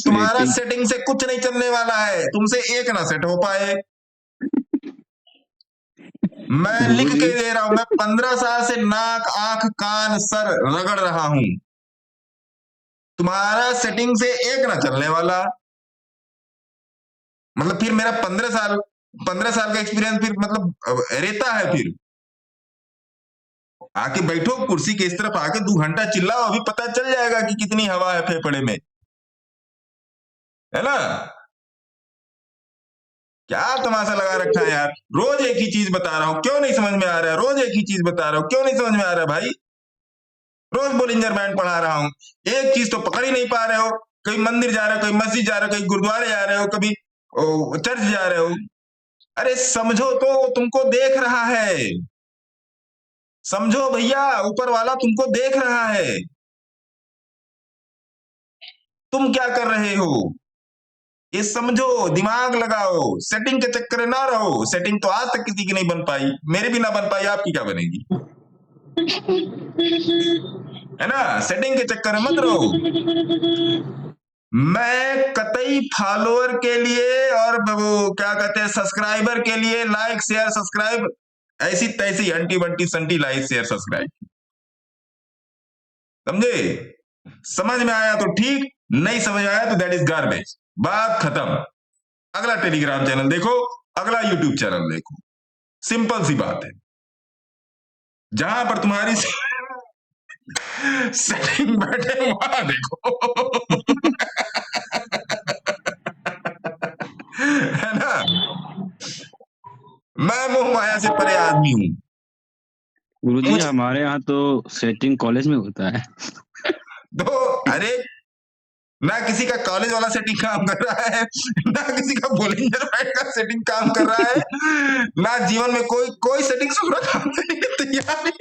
तुम्हारा सेटिंग से कुछ नहीं चलने वाला है, तुमसे एक ना सेट हो पाए। मैं लिख के दे रहा हूं, मैं 15 साल से नाक आंख कान सर रगड़ रहा हूं, तुम्हारा सेटिंग से एक ना चलने वाला। मतलब फिर मेरा 15 साल का एक्सपीरियंस फिर मतलब रहता है। फिर आके बैठो कुर्सी के इस तरफ, आके 2 घंटा चिल्लाओ, अभी पता चल जाएगा कि कितनी हवा है फेफड़े में, है ना? क्या तमाशा लगा रखा है यार, रोज एक ही चीज बता रहा हूं, क्यों नहीं समझ में आ रहा है? रोज एक ही चीज बता रहा हूं, क्यों नहीं समझ में आ रहा है भाई? रोज बोलिंजर बैंड पढ़ा रहा हूं, एक चीज तो पकड़ ही नहीं पा रहे हो। कहीं मंदिर जा रहे हो, कहीं मस्जिद जा रहे हो, कहीं गुरुद्वारे जा रहे हो, कभी चर्च जा रहे हो। अरे समझो तो, तुमको देख रहा है, समझो भैया, ऊपर वाला तुमको देख रहा है, तुम क्या कर रहे हो ये समझो, दिमाग लगाओ, सेटिंग के चक्कर में ना रहो। सेटिंग तो आज तक किसी की नहीं बन पाई, मेरी भी ना बन पाई, आपकी क्या बनेगी? है ना? सेटिंग के चक्कर में मत रहो। मैं कतई फॉलोअर के लिए और वो क्या कहते हैं सब्सक्राइबर के लिए लाइक शेयर सब्सक्राइब ऐसी तैसी अंटी बंटी संटी लाइक शेयर सब्सक्राइब, समझे? समझ में आया तो ठीक, नहीं समझ आया तो दैट इज गार्बेज, बात खत्म। अगला टेलीग्राम चैनल देखो, अगला यूट्यूब चैनल देखो, सिंपल सी बात है। जहां पर तुम्हारी सेटिंग बैठे वहां देखो। है ना? मैं मोह माया से परे आदमी हूं। गुरुजी हमारे यहाँ तो सेटिंग कॉलेज में होता है। तो अरे ना किसी का कॉलेज वाला सेटिंग काम कर रहा है, ना किसी का बोलिंजर बैंड का सेटिंग काम कर रहा है, ना जीवन में कोई सेटिंग सुधरा काम करने के तैयार नहीं।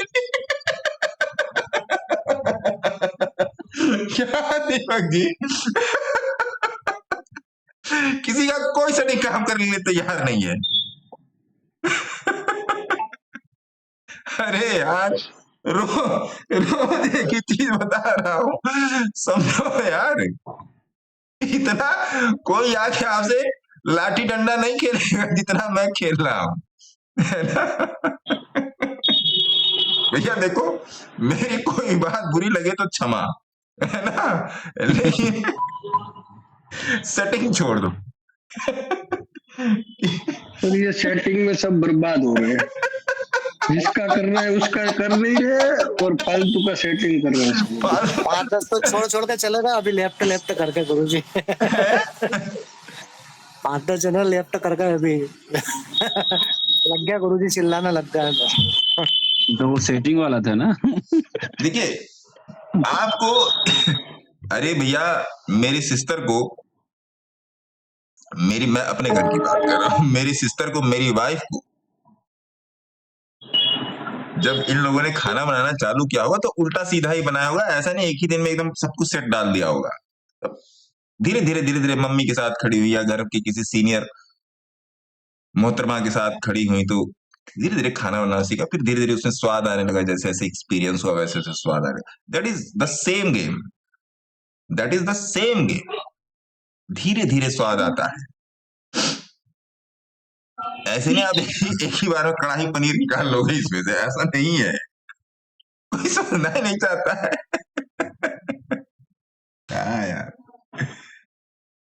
क्या दीपक जी, किसी का कोई सेटिंग काम करने के लिए तैयार नहीं है। अरे यार, रोज एक ही चीज बता रहा हूं, समझो यार। इतना कोई आके आपसे लाठी डंडा नहीं खेलेगा जितना मैं खेल रहा हूं, है ना? भैया देखो, मेरी कोई बात बुरी लगे तो क्षमा, है ना? लेकिन सेटिंग छोड़ दो। तो ये सेटिंग में सब बर्बाद हो गए, जिसका कर रहा है उसका कर नहीं रहे और फालतू का सेटिंग कर रहे हैं। 5-10 तो छोड़ के चलेगा, अभी लेफ्ट करके गुरुजी। 5-10 चैनल लेफ्ट करके अभी लग गया गुरुजी, चिल्लाना लग गया। तो वो सेटिंग वाला था ना। देखिए आपको, अरे भैया मेरी सिस्टर को, मैं अपने घर की बात कर रहा हूं, मेरी सिस्टर को, मेरी वाइफ को जब इन लोगों ने खाना बनाना चालू किया होगा तो उल्टा सीधा ही बनाया होगा, ऐसा नहीं एक ही दिन में एकदम सब कुछ सेट डाल दिया होगा। धीरे धीरे मम्मी के साथ खड़ी हुई या घर की किसी सीनियर मोहतरमा के साथ खड़ी हुई, तो धीरे धीरे खाना बनाना सीखा, फिर धीरे धीरे उसमें स्वाद आने लगा, जैसे जैसे एक्सपीरियंस हुआ वैसे वैसे स्वाद आ गया। That is the same game, that is the same game. धीरे धीरे स्वाद आता है। ऐसे नहीं आप एक ही बार में कड़ाही पनीर निकाल लोगे इसमें से, ऐसा नहीं है। कोई सुनना ही नहीं चाहता है। हाँ यार।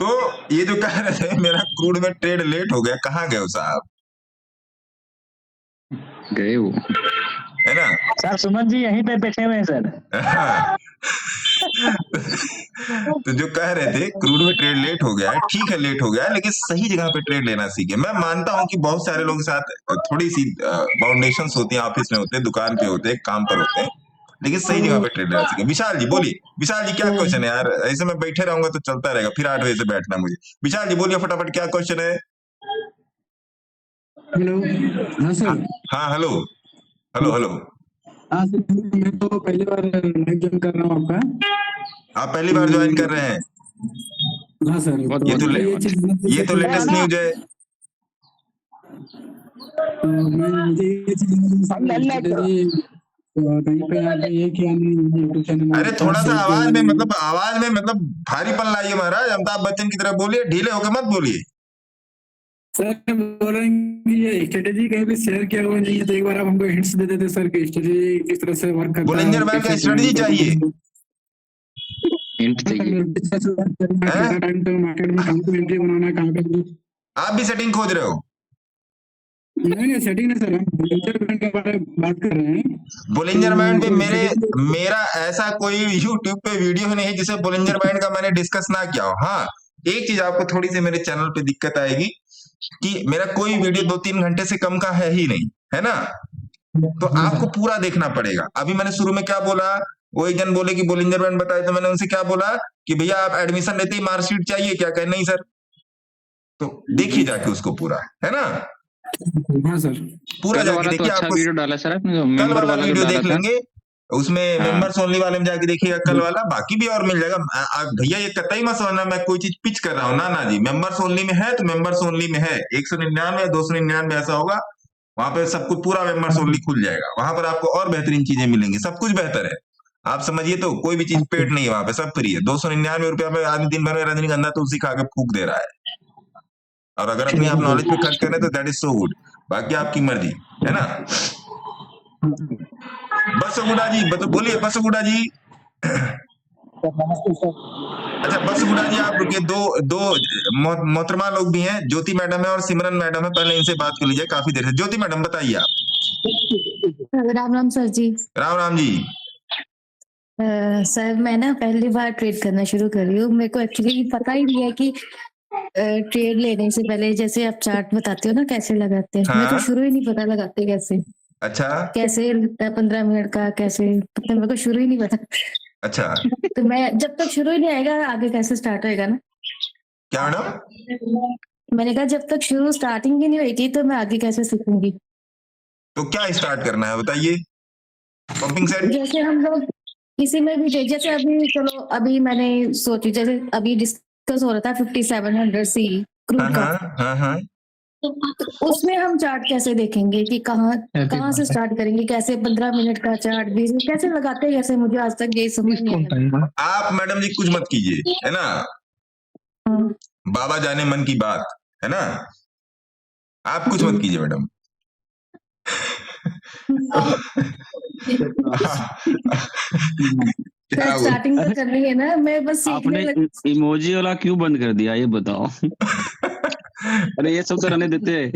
तो ये जो कह रहे थे मेरा क्रूड में ट्रेड लेट हो गया, कहाँ गए साहब? गए वो, है ना सर? सुमन जी यहीं पे बैठे हुए हैं सर। तो जो कह रहे थे क्रूड में ट्रेड लेट हो गया है, ठीक है लेट हो गया है, लेकिन सही जगह पे ट्रेड लेना सीखे। मैं मानता हूं कि बहुत सारे लोगों के साथ थोड़ी सी बाउंडेशंस होती हैं, ऑफिस में होते हैं, दुकान पे होते हैं, काम पर होते हैं, लेकिन सही जगह पे ट्रेड लेना सीखे। विशाल जी बोलिए। विशाल जी क्या क्वेश्चन है यार? ऐसे में बैठे रहूंगा तो चलता रहेगा, फिर 8 बजे से बैठना मुझे। विशाल जी बोलिए फटाफट, क्या क्वेश्चन है? हेलो। हाँ सर। हाँ हेलो हेलो हेलो। हाँ सर, मैं तो पहली बार लाइव ज्वाइन कर रहा हूँ आपका। आप पहली बार ज्वाइन कर रहे हैं? हाँ सर। ये तो लेटेस्ट न्यूज है। मुझे ये चीज कहीं पे आके ये किया नहीं यूट्यूब चैनल। अरे थोड़ा सा आवाज में मतलब भारीपन लाइए महाराज। अमिताभ बच्चन की तरह बोलिए, ढीले होकर मत बोलिए। सर बोल रहे हैं कि ये स्ट्रेटेजी कहीं भी शेयर किया हुआ नहीं है, तो एक बार आप हमको हिंट्स दे देते सर कि स्ट्रेटेजी किस तरह से वर्क करता है। बुलिंजर बैंक का स्ट्रेटेजी चाहिए, हिंट चाहिए। टाइम तो मार्केट में कहाँ पे एंट्री बनाना, कहाँ पे। आप भी सेटिंग खोज रहे हो? नहीं सेटिंग नहीं सर, हम बुलिंजर बैंड के बारे में बात कर रहे हैं। बुलिंजर बैंड पे मेरा ऐसा कोई यूट्यूब पे वीडियो नहीं है जिसे बुलिंजर बैंड का मैंने डिस्कस ना किया हो। हाँ एक चीज आपको थोड़ी सी मेरे चैनल पे दिक्कत आएगी कि मेरा कोई वीडियो 2-3 घंटे से कम का है ही नहीं, है ना? तो आपको पूरा देखना पड़ेगा। अभी मैंने शुरू में क्या बोला, वो एक जन बोले कि बुलिंजर बैंड बताए, तो मैंने उनसे क्या बोला कि भैया आप एडमिशन लेते ही मार्कशीट चाहिए क्या? कहे नहीं सर। तो देखिए जाके उसको पूरा, है ना? हाँ सर। पूरा जाके देखिए। अच्छा वीडियो डाला सर आपने, कल वाला वीडियो देख लेंगे, उसमें हाँ। मेंबर्स ओनली वाले में जाके देखिएगा कल वाला। बाकी भी और मिल जाएगा। भैया ये कतई मत समझना मैं कोई चीज पिच कर रहा हूँ, ना जी। मेंबर्स ओनली में है तो मेंबर्स ओनली में है। 199 या 299 ऐसा होगा, वहां पे सब कुछ पूरा मेंबर्स ओनली खुल जाएगा। वहां पर आपको और बेहतरीन चीजें मिलेंगी, सब कुछ बेहतर है। आप समझिए, तो कोई भी चीज पेड नहीं है वहां पे, सब फ्री है। 299 रुपया में आदमी दिन भर में रजनीगंधा तुलसी खा के फूक दे रहा है। और अगर अपनी आप नॉलेज पे खर्च करें तो दैट इज सो गुड। बाकी आपकी मर्जी, है ना? बसगुड़ा जी बोलिए। बसगुड़ा जी। अच्छा बसगुड़ा जी आप रुकिए। दो मोहतरमा लोग भी हैं, ज्योति मैडम है और सिमरन मैडम है। पहले इनसे बात कर लीजिए, काफी देर से। ज्योति मैडम बताइए आप। राम राम सर जी। राम राम जी। सर मैं ना पहली बार ट्रेड करना शुरू कर रही हूँ। मेरे को एक्चुअली पता ही नहीं है कि ट्रेड लेने से पहले जैसे आप चार्ट बताते हो ना कैसे लगाते हैं। हाँ? मेरे को शुरू ही नहीं पता लगाते कैसे। अच्छा कैसे लगता है 15 मिनट का, कैसे पता मेरे को शुरू ही नहीं पता। अच्छा तो मैं जब तक शुरू ही नहीं आएगा आगे कैसे स्टार्ट होएगा ना? क्या मैडम? मैंने कहा जब तक शुरू स्टार्टिंग ही नहीं हुई थी तो मैं आगे कैसे सीखूंगी? तो क्या स्टार्ट करना है बताइए। पंपिंग सेट जैसे हम लोग किसी में भी जैसे अभी चलो अभी मैंने सोची, जैसे अभी डिस्कस हो रहा था 5700 सी क्रूड का। हाँ। तो उसमें हम चार्ट कैसे देखेंगे कि कहाँ से स्टार्ट करेंगे? कैसे 15 मिनट का चार्ट 20 कैसे लगाते हैं? कैसे मुझे आज तक ये समझ नहीं आया। आप मैडम जी कुछ मत कीजिए, है ना? बाबा जाने मन की बात, है ना? आप कुछ मत कीजिए मैडम। स्टार्टिंग तो करनी है ना, मैं बस सीखने आपने इमोजी वाला क्यों बंद कर दिया ये बताओ। अरे ये सब तो रहने देते हैं।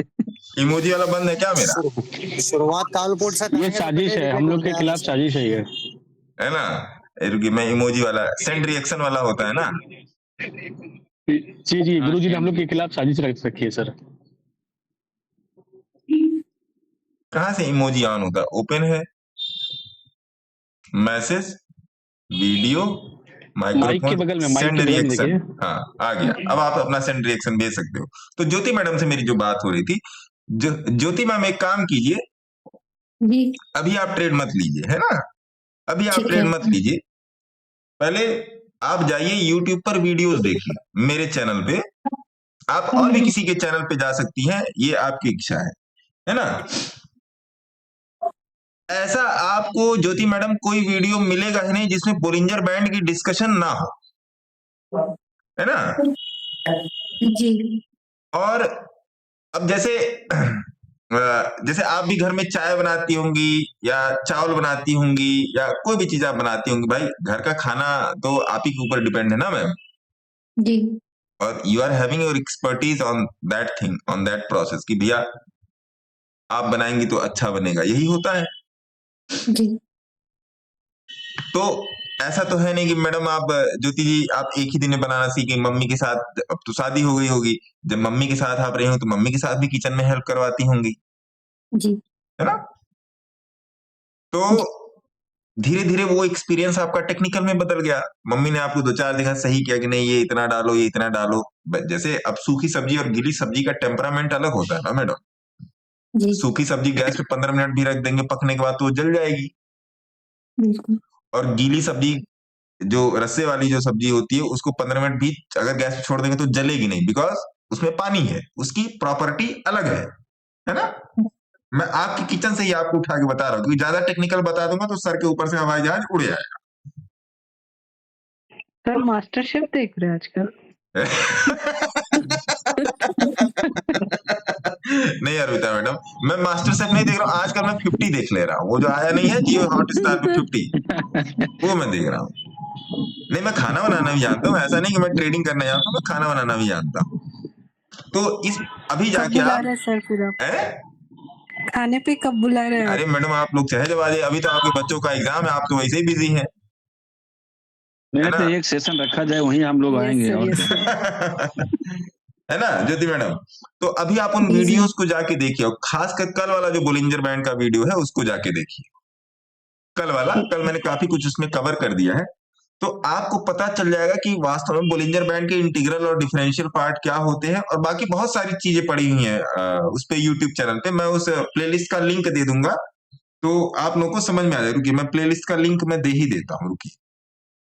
इमोजी वाला बंद है क्या मेरा? शुरुआत कालकोट से। ये साजिश है, हम लोग के खिलाफ साजिश है ये, है ना? रुकिए, मैं इमोजी वाला सेंड रिएक्शन वाला होता है ना? जी गुरुजी ने हम लोग के खिलाफ साजिश रख रखी है सर। कहाँ से इमोजी ऑन होता है? ओपन है, मैसेज, वीडियो, माइक्रोफोन के बगल में सेंड रिएक्शन। हाँ आ गया। अब आप अपना सेंड रिएक्शन भेज सकते हो। तो ज्योति मैडम से मेरी जो बात हो रही थी, ज्योति मैम एक काम कीजिए, अभी आप ट्रेड मत लीजिए, है ना? अभी आप ट्रेड मत लीजिए। पहले आप जाइए यूट्यूब पर वीडियोस देखिए मेरे चैनल पे। आप और भी किसी के चैनल पे जा सकती हैं, ये आपकी इच्छा है ना? ऐसा आपको ज्योति मैडम कोई वीडियो मिलेगा ही नहीं जिसमें बोलिंजर बैंड की डिस्कशन ना हो। है ना। जी और अब जैसे जैसे आप भी घर में चाय बनाती होंगी या चावल बनाती होंगी या कोई भी चीज आप बनाती होंगी, भाई घर का खाना तो आप ही के ऊपर डिपेंड है ना मैम। जी और you are having your expertise on that thing, on that process, कि भैया आप बनाएंगी तो अच्छा बनेगा, यही होता है। जी तो ऐसा तो है नहीं कि मैडम आप ज्योति जी आप एक ही दिन में बनाना सीखें, मम्मी के साथ अब तो शादी हो गई होगी, जब मम्मी के साथ आप रहे हो तो मम्मी के साथ भी किचन में हेल्प करवाती होंगी, जी है ना। तो धीरे धीरे वो एक्सपीरियंस आपका टेक्निकल में बदल गया, मम्मी ने आपको 2-4 जगह सही किया कि नहीं ये इतना डालो ये इतना डालो। जैसे अब सूखी सब्जी और गीली सब्जी का टेम्परामेंट अलग होता है ना मैडम। जी सूखी सब्जी गैस पे 15 मिनट भी रख देंगे, पकने के बाद तो वो जल जाएगी। बिल्कुल और गीली सब्जी जो रस्से वाली जो सब्जी होती है उसको 15 मिनट भी अगर गैस पे छोड़ देंगे तो जलेगी नहीं, बिकॉज उसमें पानी है, उसकी प्रॉपर्टी अलग है ना। मैं आपकी किचन से ही आपको उठा के बता रहा हूँ, क्योंकि ज्यादा टेक्निकल बता दूंगा तो सर के ऊपर से हवाई जहाज उड़ जाएगा। सर मास्टर शेफ देख रहे हैं आजकल? नहीं अर्पिता मैडम, मैं मास्टर शेफ नहीं देख रहा हूँ, आजकल मैं 50 देख ले रहा हूँ, वो जो आया नहीं है जियो हॉटस्टार पे 50, वो मैं देख रहा हूँ। नहीं मैं खाना बनाना भी जानता हूँ, ऐसा नहीं कि मैं ट्रेडिंग करना जानता हूँ, मैं खाना बनाना भी जानता हूँ। तो इस अभी कब जाके बुला आप रहे सर फिर आप है? खाने पे कब बुला रहे हैं अरे आप? मैडम आप लोग सहजबाजी, अभी तो आपके बच्चों का एग्जाम है, आप तो वैसे ही बिजी हैं, है नहीं ना। तो एक सेशन रखा जाए वहीं हम लोग आएंगे और क्या। है ना ज्योति मैडम। तो अभी आप उन वीडियोस को जाके देखिए, और खासकर कल वाला जो बोलिंजर बैंड का वीडियो है उसको जाके देखिए, कल वाला, कल मैंने काफी कुछ उसमें कवर कर दिया है, तो आपको पता चल जाएगा कि वास्तव में बोलिंजर बैंड के इंटीग्रल और डिफरेंशियल पार्ट क्या होते हैं, और बाकी बहुत सारी चीजें पड़ी हुई हैं उस पे यूट्यूब चैनल पे, मैं उस प्लेलिस्ट का लिंक दे दूंगा तो आप लोगों को समझ में आ जाए। रुकिए मैं प्लेलिस्ट का लिंक मैं दे ही देता हूँ, रुकिए,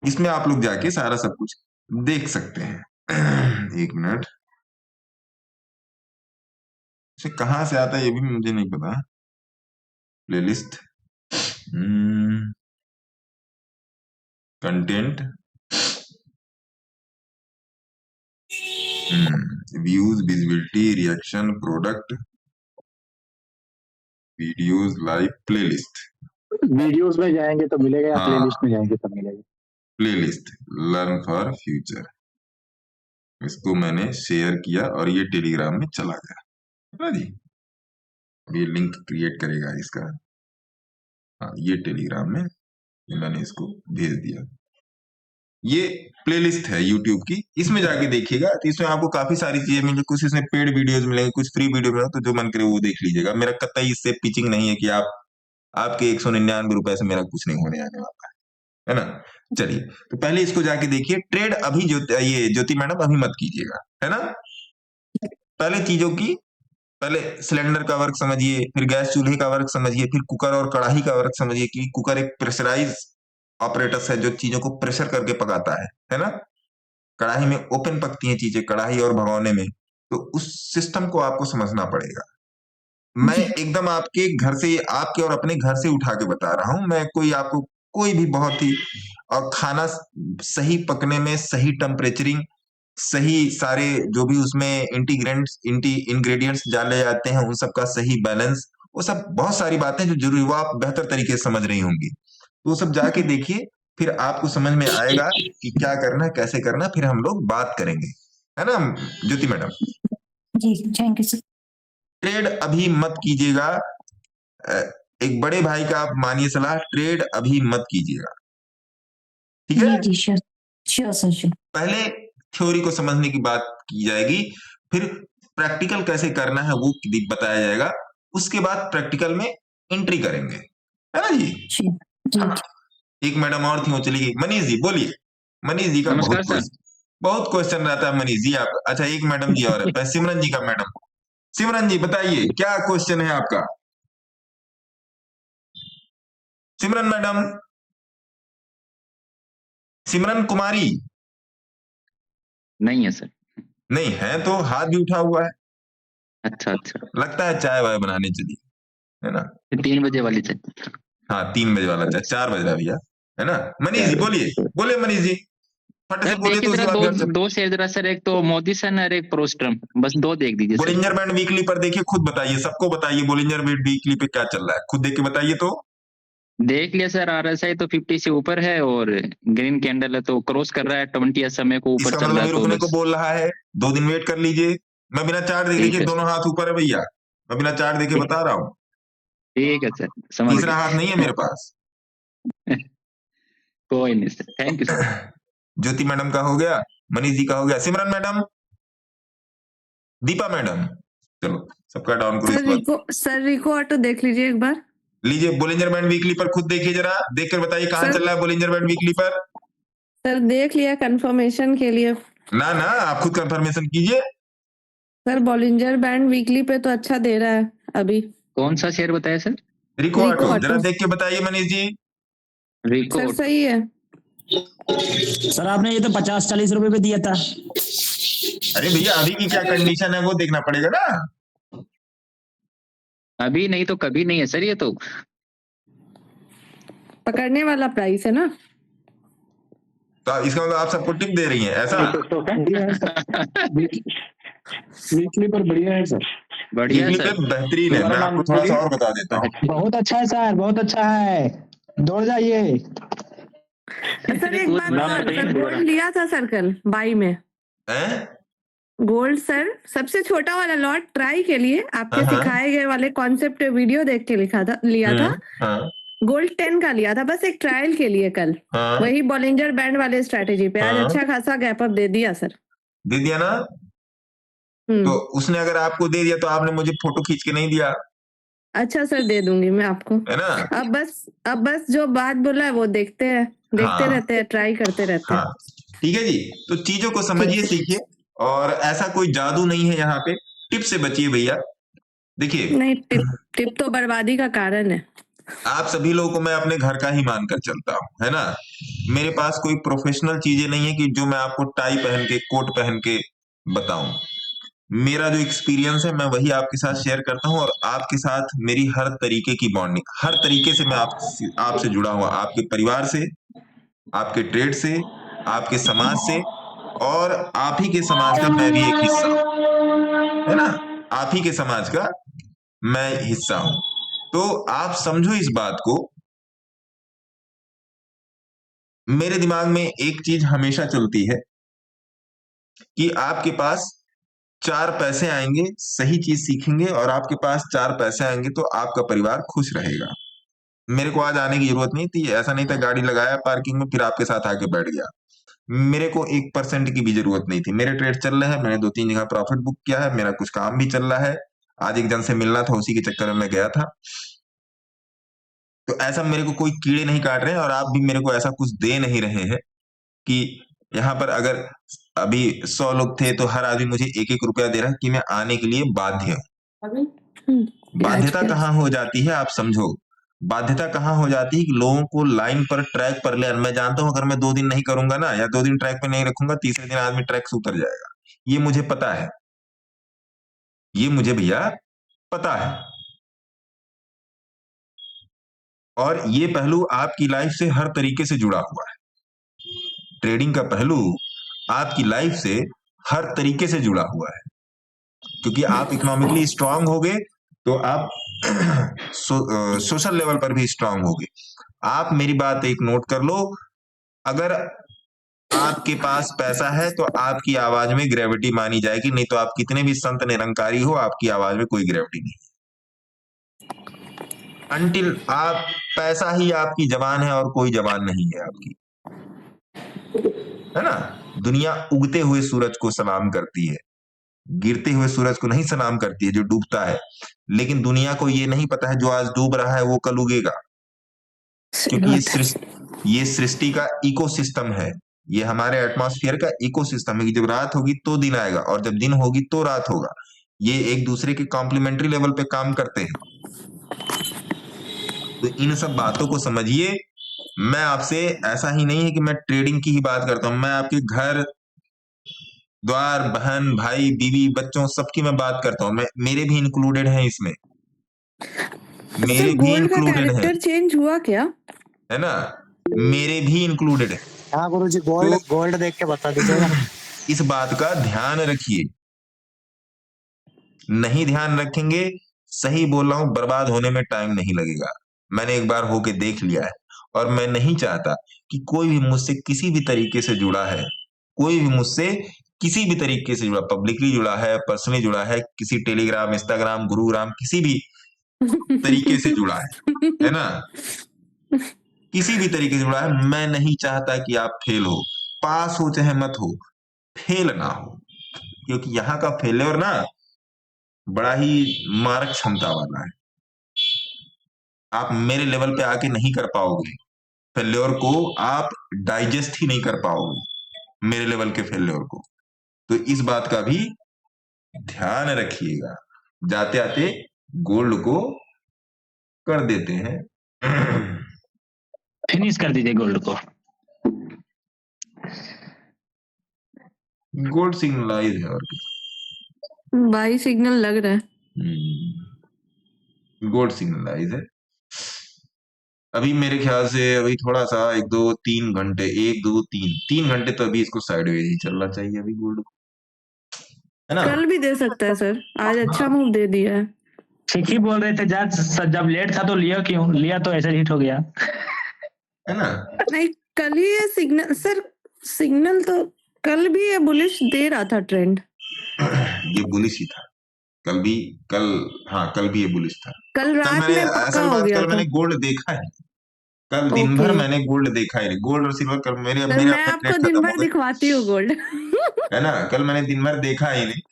इसमें आप लोग जाके सारा सब कुछ देख सकते हैं। एक मिनट, इसे कहाँ से आता है ये भी मुझे नहीं पता, playlist content views visibility reaction product videos live playlist, videos में जाएंगे तो मिलेगा या हाँ। प्लेलिस्ट में जाएंगे तो मिलेगा? प्लेलिस्ट लर्न फॉर फ्यूचर, इसको मैंने शेयर किया और ये टेलीग्राम में चला गया, है ना जी। अब ये लिंक क्रिएट करेगा इसका, हाँ ये टेलीग्राम में ये मैंने इसको भेज दिया। ये प्लेलिस्ट है यूट्यूब की, इसमें जाके देखिएगा तो इसमें आपको काफी सारी चीजें मिलेंगी, कुछ इसमें पेड वीडियोस मिलेंगे, कुछ फ्री वीडियो मिलेंगे, तो जो मन करे वो देख लीजिएगा। मेरा कतई इससे पिचिंग नहीं है कि आपके 199 रुपए से मेरा कुछ नहीं होने आने वाला है ना। चलिए तो पहले इसको जाके देखिए, ट्रेड अभी ये ज्योति मैडम अभी मत कीजिएगा, है ना। पहले चीजों की, पहले सिलेंडर का वर्क समझिए, फिर गैस चूल्हे का वर्क समझिए, फिर कुकर और कढ़ाई का वर्क समझिए कि कुकर एक प्रेशराइज ऑपरेटस है जो चीजों को प्रेशर करके पकाता है ना। कढ़ाई में ओपन पकती हैं चीजें, कढ़ाई और भगोने में, तो उस सिस्टम को आपको समझना पड़ेगा। मैं एकदम आपके घर से, आपके और अपने घर से उठा के बता रहा हूं, मैं कोई आपको कोई भी बहुत ही, और खाना सही पकने में सही टेम्परेचरिंग, सही सारे जो भी उसमें इंग्रेडिएंट्स डाले जाते हैं उन सब का सही बैलेंस, वो सब बहुत सारी बातें जो जरूरी वो आप बेहतर तरीके से समझ रही होंगी, तो वो सब जाके देखिए, फिर आपको समझ में आएगा कि क्या करना है कैसे करना, फिर हम लोग बात करेंगे, है ना ज्योति मैडम। जी थैंक यू सर। ट्रेड अभी मत कीजिएगा, एक बड़े भाई का आप मानिए सलाह, ट्रेड अभी मत कीजिएगा, ठीक है जी श्योर श्योर सर श्योर। पहले थ्योरी को समझने की बात की जाएगी, फिर प्रैक्टिकल कैसे करना है वो बताया जाएगा, उसके बाद प्रैक्टिकल में एंट्री करेंगे, है ना जी। एक मैडम और थी वो चली गई, मनीष जी बोलिए। मनीष जी का बहुत क्वेश्चन रहता है मनीष जी आप। अच्छा एक मैडम जी और है, सिमरन जी का मैडम, सिमरन जी बताइए क्या क्वेश्चन है आपका। सिमरन मैडम, सिमरन कुमारी नहीं है सर। नहीं है तो हाथ भी उठा हुआ है। अच्छा अच्छा, लगता है चाय वाय बनाने चली है ना। 3 बजे वाली चाय। हाँ 3 बजे वाला चाय, 4 बज रहा भैया, है ना। मनीष जी बोलिए, बोलिए मनीष जी। फट से सर बोले देखिए तो जरा उसके बाद दो दो शेयर जरा सर, एक तो मोदी सन और एक प्रोस्ट्रम, बस दो देख दीजिए सर। बोलिंजर बैंड वीकली पर देखिए, खुद बताइए, सबको बताइए बोलिंजर बैंड वीकली पे क्या चल रहा है, खुद देख के बताइए। तो देख लिया सर, RSI तो 50 से ऊपर है और ग्रीन कैंडल है तो क्रॉस कर रहा है 20 समय को ऊपर इसका चल मतलब रहा ये है, तो रुकने को बस बोल रहा है, 2 दिन वेट कर लीजिए। मैं बिना चार्ट देखे, ठीक देखिए है दोनों हाथ ऊपर है भैया, मैं बिना चार्ट देखे बता रहा हूँ, ठीक है सर, समझ तीसरा गए। हाथ नहीं है मेरे पास। कोई नहीं sir, thank you sir. Jyoti madam का हो गया, मनीष जी का हो गया, सिमरन मैडम, दीपा मैडम, चलो सबका डाउन करो इस बार। सर रिको ऑटो देख लीजिए एक बार। लीजिए बोलिंजर बैंड वीकली पर खुद देखिए जरा, देख कर बताइए कहाँ चल रहा है बोलिंजर बैंड वीकली पर। सर देख लिया कंफर्मेशन के लिए। ना ना, आप खुद कंफर्मेशन कीजिए। सर बॉलिंजर बैंड वीकली पे तो अच्छा दे रहा है अभी। कौन सा शेयर बताया सर? रिको ऑटो, जरा देख के बताइए मनीष जी। रिको सर सही है सर, आपने ये तो 50-40 रुपए पे दिया था। अरे भैया अभी की क्या कंडीशन है वो देखना पड़ेगा ना। अभी नहीं तो कभी नहीं है सर, ये तो पकड़ने वाला प्राइस है ना। तो इसका मतलब आप सबको टिप दे रही हैं ऐसा? वीकली पर बढ़िया है सर, बढ़िया वीकली सर, पे बेहतरीन है। मैं आपको थोड़ा सा और बता देता हूँ, बहुत अच्छा है सर, बहुत अच्छा है, दौड़ जाइए। सर एक बात और, सर गोल्ड लिया था सर कल बाई में। गोल्ड सर सबसे छोटा वाला लॉट ट्राई के लिए आपके सिखाए गए वाले कॉन्सेप्ट वीडियो देख के लिया था। गोल्ड 10 का लिया था बस एक ट्रायल के लिए कल। वही बॉलिंजर बैंड वाले स्ट्रेटेजी पे आज अच्छा खासा गैप अप दे दिया सर। दे दिया ना। तो उसने अगर आपको दे दिया तो आपने मुझे फोटो खींच के नहीं दिया। अच्छा सर दे दूंगी मैं आपको, है ना। अब बस जो बात बोला है वो देखते रहते हैं, ट्राई करते रहते हैं। ठीक है जी, तो चीजों को समझिए, सीखिए, और ऐसा कोई जादू नहीं है यहाँ पे। टिप से बचिए भैया। देखिए नहीं, टिप तो बर्बादी का कारण है। आप सभी लोगों को मैं अपने घर का ही मानकर चलता हूँ, है ना। मेरे पास कोई प्रोफेशनल चीजें नहीं है कि जो मैं आपको टाई पहन के कोट पहन के बताऊं। मेरा जो एक्सपीरियंस है मैं वही आपके साथ शेयर करता हूँ, और आपके साथ मेरी हर तरीके की बॉन्डिंग, हर तरीके से मैं आपसे जुड़ा हुआ, आपके परिवार से, आपके ट्रेड से, आपके समाज से, और आप ही के समाज का मैं भी एक हिस्सा हूं, है ना। आप ही के समाज का मैं हिस्सा हूं। तो आप समझो इस बात को। मेरे दिमाग में एक चीज हमेशा चलती है कि आपके पास 4 पैसे आएंगे, सही चीज सीखेंगे, और आपके पास 4 पैसे आएंगे तो आपका परिवार खुश रहेगा। मेरे को आज आने की जरूरत नहीं थी, ऐसा नहीं था गाड़ी लगाया पार्किंग में फिर आपके साथ आके बैठ गया। मेरे को 1% की भी जरूरत नहीं थी। मेरे ट्रेड चल रहे हैं, मैंने 2-3 जगह प्रॉफिट बुक किया है, मेरा कुछ काम भी चल रहा है। आज एक जन से मिलना था, उसी के चक्कर में मैं गया था। तो ऐसा मेरे को कोई कीड़े नहीं काट रहे हैं, और आप भी मेरे को ऐसा कुछ दे नहीं रहे हैं कि यहाँ पर अगर अभी 100 लोग थे तो हर आदमी मुझे 1-1 रुपया दे रहा है कि मैं आने के लिए बाध्य हूँ। बाध्यता कहाँ हो जाती है आप समझो। बाध्यता कहाँ हो जाती है कि लोगों को लाइन पर, ट्रैक पर ले। मैं जानता हूं अगर मैं 2 दिन नहीं करूंगा ना, या 2 दिन ट्रैक पे नहीं रखूंगा, तीसरे दिन आदमी ट्रैक से उतर जाएगा। ये मुझे पता है, ये मुझे भैया पता है। और ये पहलू आपकी लाइफ से हर तरीके से जुड़ा हुआ है। ट्रेडिंग का पहलू आपकी लाइफ से हर तरीके से जुड़ा हुआ है, क्योंकि आप इकोनॉमिकली स्ट्रांग होगे तो आप सोशल लेवल पर भी स्ट्रांग होगे। आप मेरी बात एक नोट कर लो, अगर आपके पास पैसा है तो आपकी आवाज में ग्रेविटी मानी जाएगी, नहीं तो आप कितने भी संत निरंकारी हो, आपकी आवाज में कोई ग्रेविटी नहीं है। अनटिल आप, पैसा ही आपकी जबान है और कोई जबान नहीं है आपकी, है ना। दुनिया उगते हुए सूरज को सलाम करती है, गिरते हुए सूरज को नहीं सलाम करती है जो डूबता है। लेकिन दुनिया को ये नहीं पता है जो आज डूब रहा है वो कल उगेगा, क्योंकि ये सृष्टि का इकोसिस्टम है, ये हमारे एटमॉस्फेयर का इकोसिस्टम है कि जब रात होगी तो दिन आएगा, और जब दिन होगी तो रात होगा। ये एक दूसरे के कॉम्प्लीमेंट्री लेवल पे काम करते हैं। तो इन सब बातों को समझिए। मैं आपसे ऐसा ही नहीं है कि मैं ट्रेडिंग की ही बात करता हूं, मैं आपके घर द्वार, बहन, भाई, बीवी, बच्चों, सबकी मैं बात करता हूँ। मेरे भी इंक्लूडेड हैं इसमें, मेरे भी इंक्लूडेड हैं, चेंज हुआ क्या, है ना, मेरे भी इंक्लूडेड है। हाँ गुरुजी, गोल्ड गोल्ड देख के बता दीजिएगा। इस बात का ध्यान रखिए, नहीं ध्यान रखेंगे, सही बोल रहा हूं, बर्बाद होने में टाइम नहीं लगेगा। मैंने एक बार होके देख लिया है, और मैं नहीं चाहता कि कोई भी मुझसे किसी भी तरीके से जुड़ा है, कोई भी मुझसे किसी भी तरीके से जुड़ा, पब्लिकली जुड़ा है, पर्सनली जुड़ा है, किसी टेलीग्राम, इंस्टाग्राम, गुरुग्राम, किसी भी तरीके से जुड़ा है ना, किसी भी तरीके से जुड़ा है, मैं नहीं चाहता कि आप फेल हो, पास हो चाहे मत हो, फेल ना हो, क्योंकि यहाँ का फेलियर ना बड़ा ही मारक क्षमता वाला है। आप मेरे लेवल पे आके नहीं कर पाओगे, फेलियर को आप डाइजेस्ट ही नहीं कर पाओगे, मेरे लेवल के फेलियर को। तो इस बात का भी ध्यान रखिएगा। जाते आते गोल्ड को कर देते हैं, फिनिश कर दीजिए गोल्ड को। गोल्ड सिग्नलाइज है और बाई सिग्नल लग रहा है, गोल्ड सिग्नलाइज है। अभी मेरे ख्याल से अभी थोड़ा सा 1 2 3 घंटे, 1 2 3 घंटे तो अभी इसको साइडवेज ही चलना चाहिए अभी गोल्ड को, है ना। कल भी दे सकता है सर, आज अच्छा मूव दे दिया है। ठीक ही बोल रहे थे जब लेट था तो लिया क्यों, लिया तो ऐसे हिट हो गया, है ना। नहीं कल ही ये सिग्नल सर, सिग्नल तो कल भी ये बुलिश दे रहा था ट्रेंड, ये बुलिश ही था कल भी, कल भी ये बुलिश था। कल रात में पक्का हो गया कल मैंने गोल्ड देखा है, कल दिन भर मैंने गोल्ड देखा है, गोल्ड और सिल्वर कल मेरे मैं आपको दिन भर दिखवाती हूँ गोल्ड, है ना। कल मैंने दिन भर देखा ही नहीं,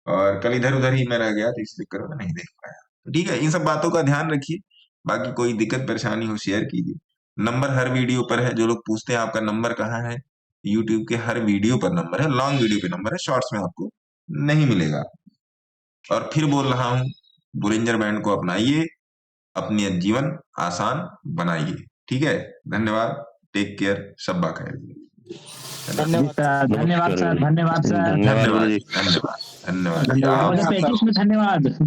और कल इधर उधर ही मैं रह गया, तो इस चक्कर में नहीं देख पाया। ठीक है, इन सब बातों का ध्यान रखिए। बाकी कोई दिक्कत परेशानी हो शेयर कीजिए, नंबर हर वीडियो पर है। जो लोग पूछते हैं आपका नंबर कहाँ है, यूट्यूब के हर वीडियो पर नंबर है, लॉन्ग वीडियो पे नंबर है, शॉर्ट्स में आपको नहीं मिलेगा। और फिर बोल रहा हूं, बुलिंजर बैंड को अपनाइए, अपनी जीवन आसान बनाइए। ठीक है, धन्यवाद, टेक केयर, शब्बा खैर। धन्यवाद सर, धन्यवाद सर, धन्यवाद सर, धन्यवाद, धन्यवाद, धन्यवाद। धन्यवाद।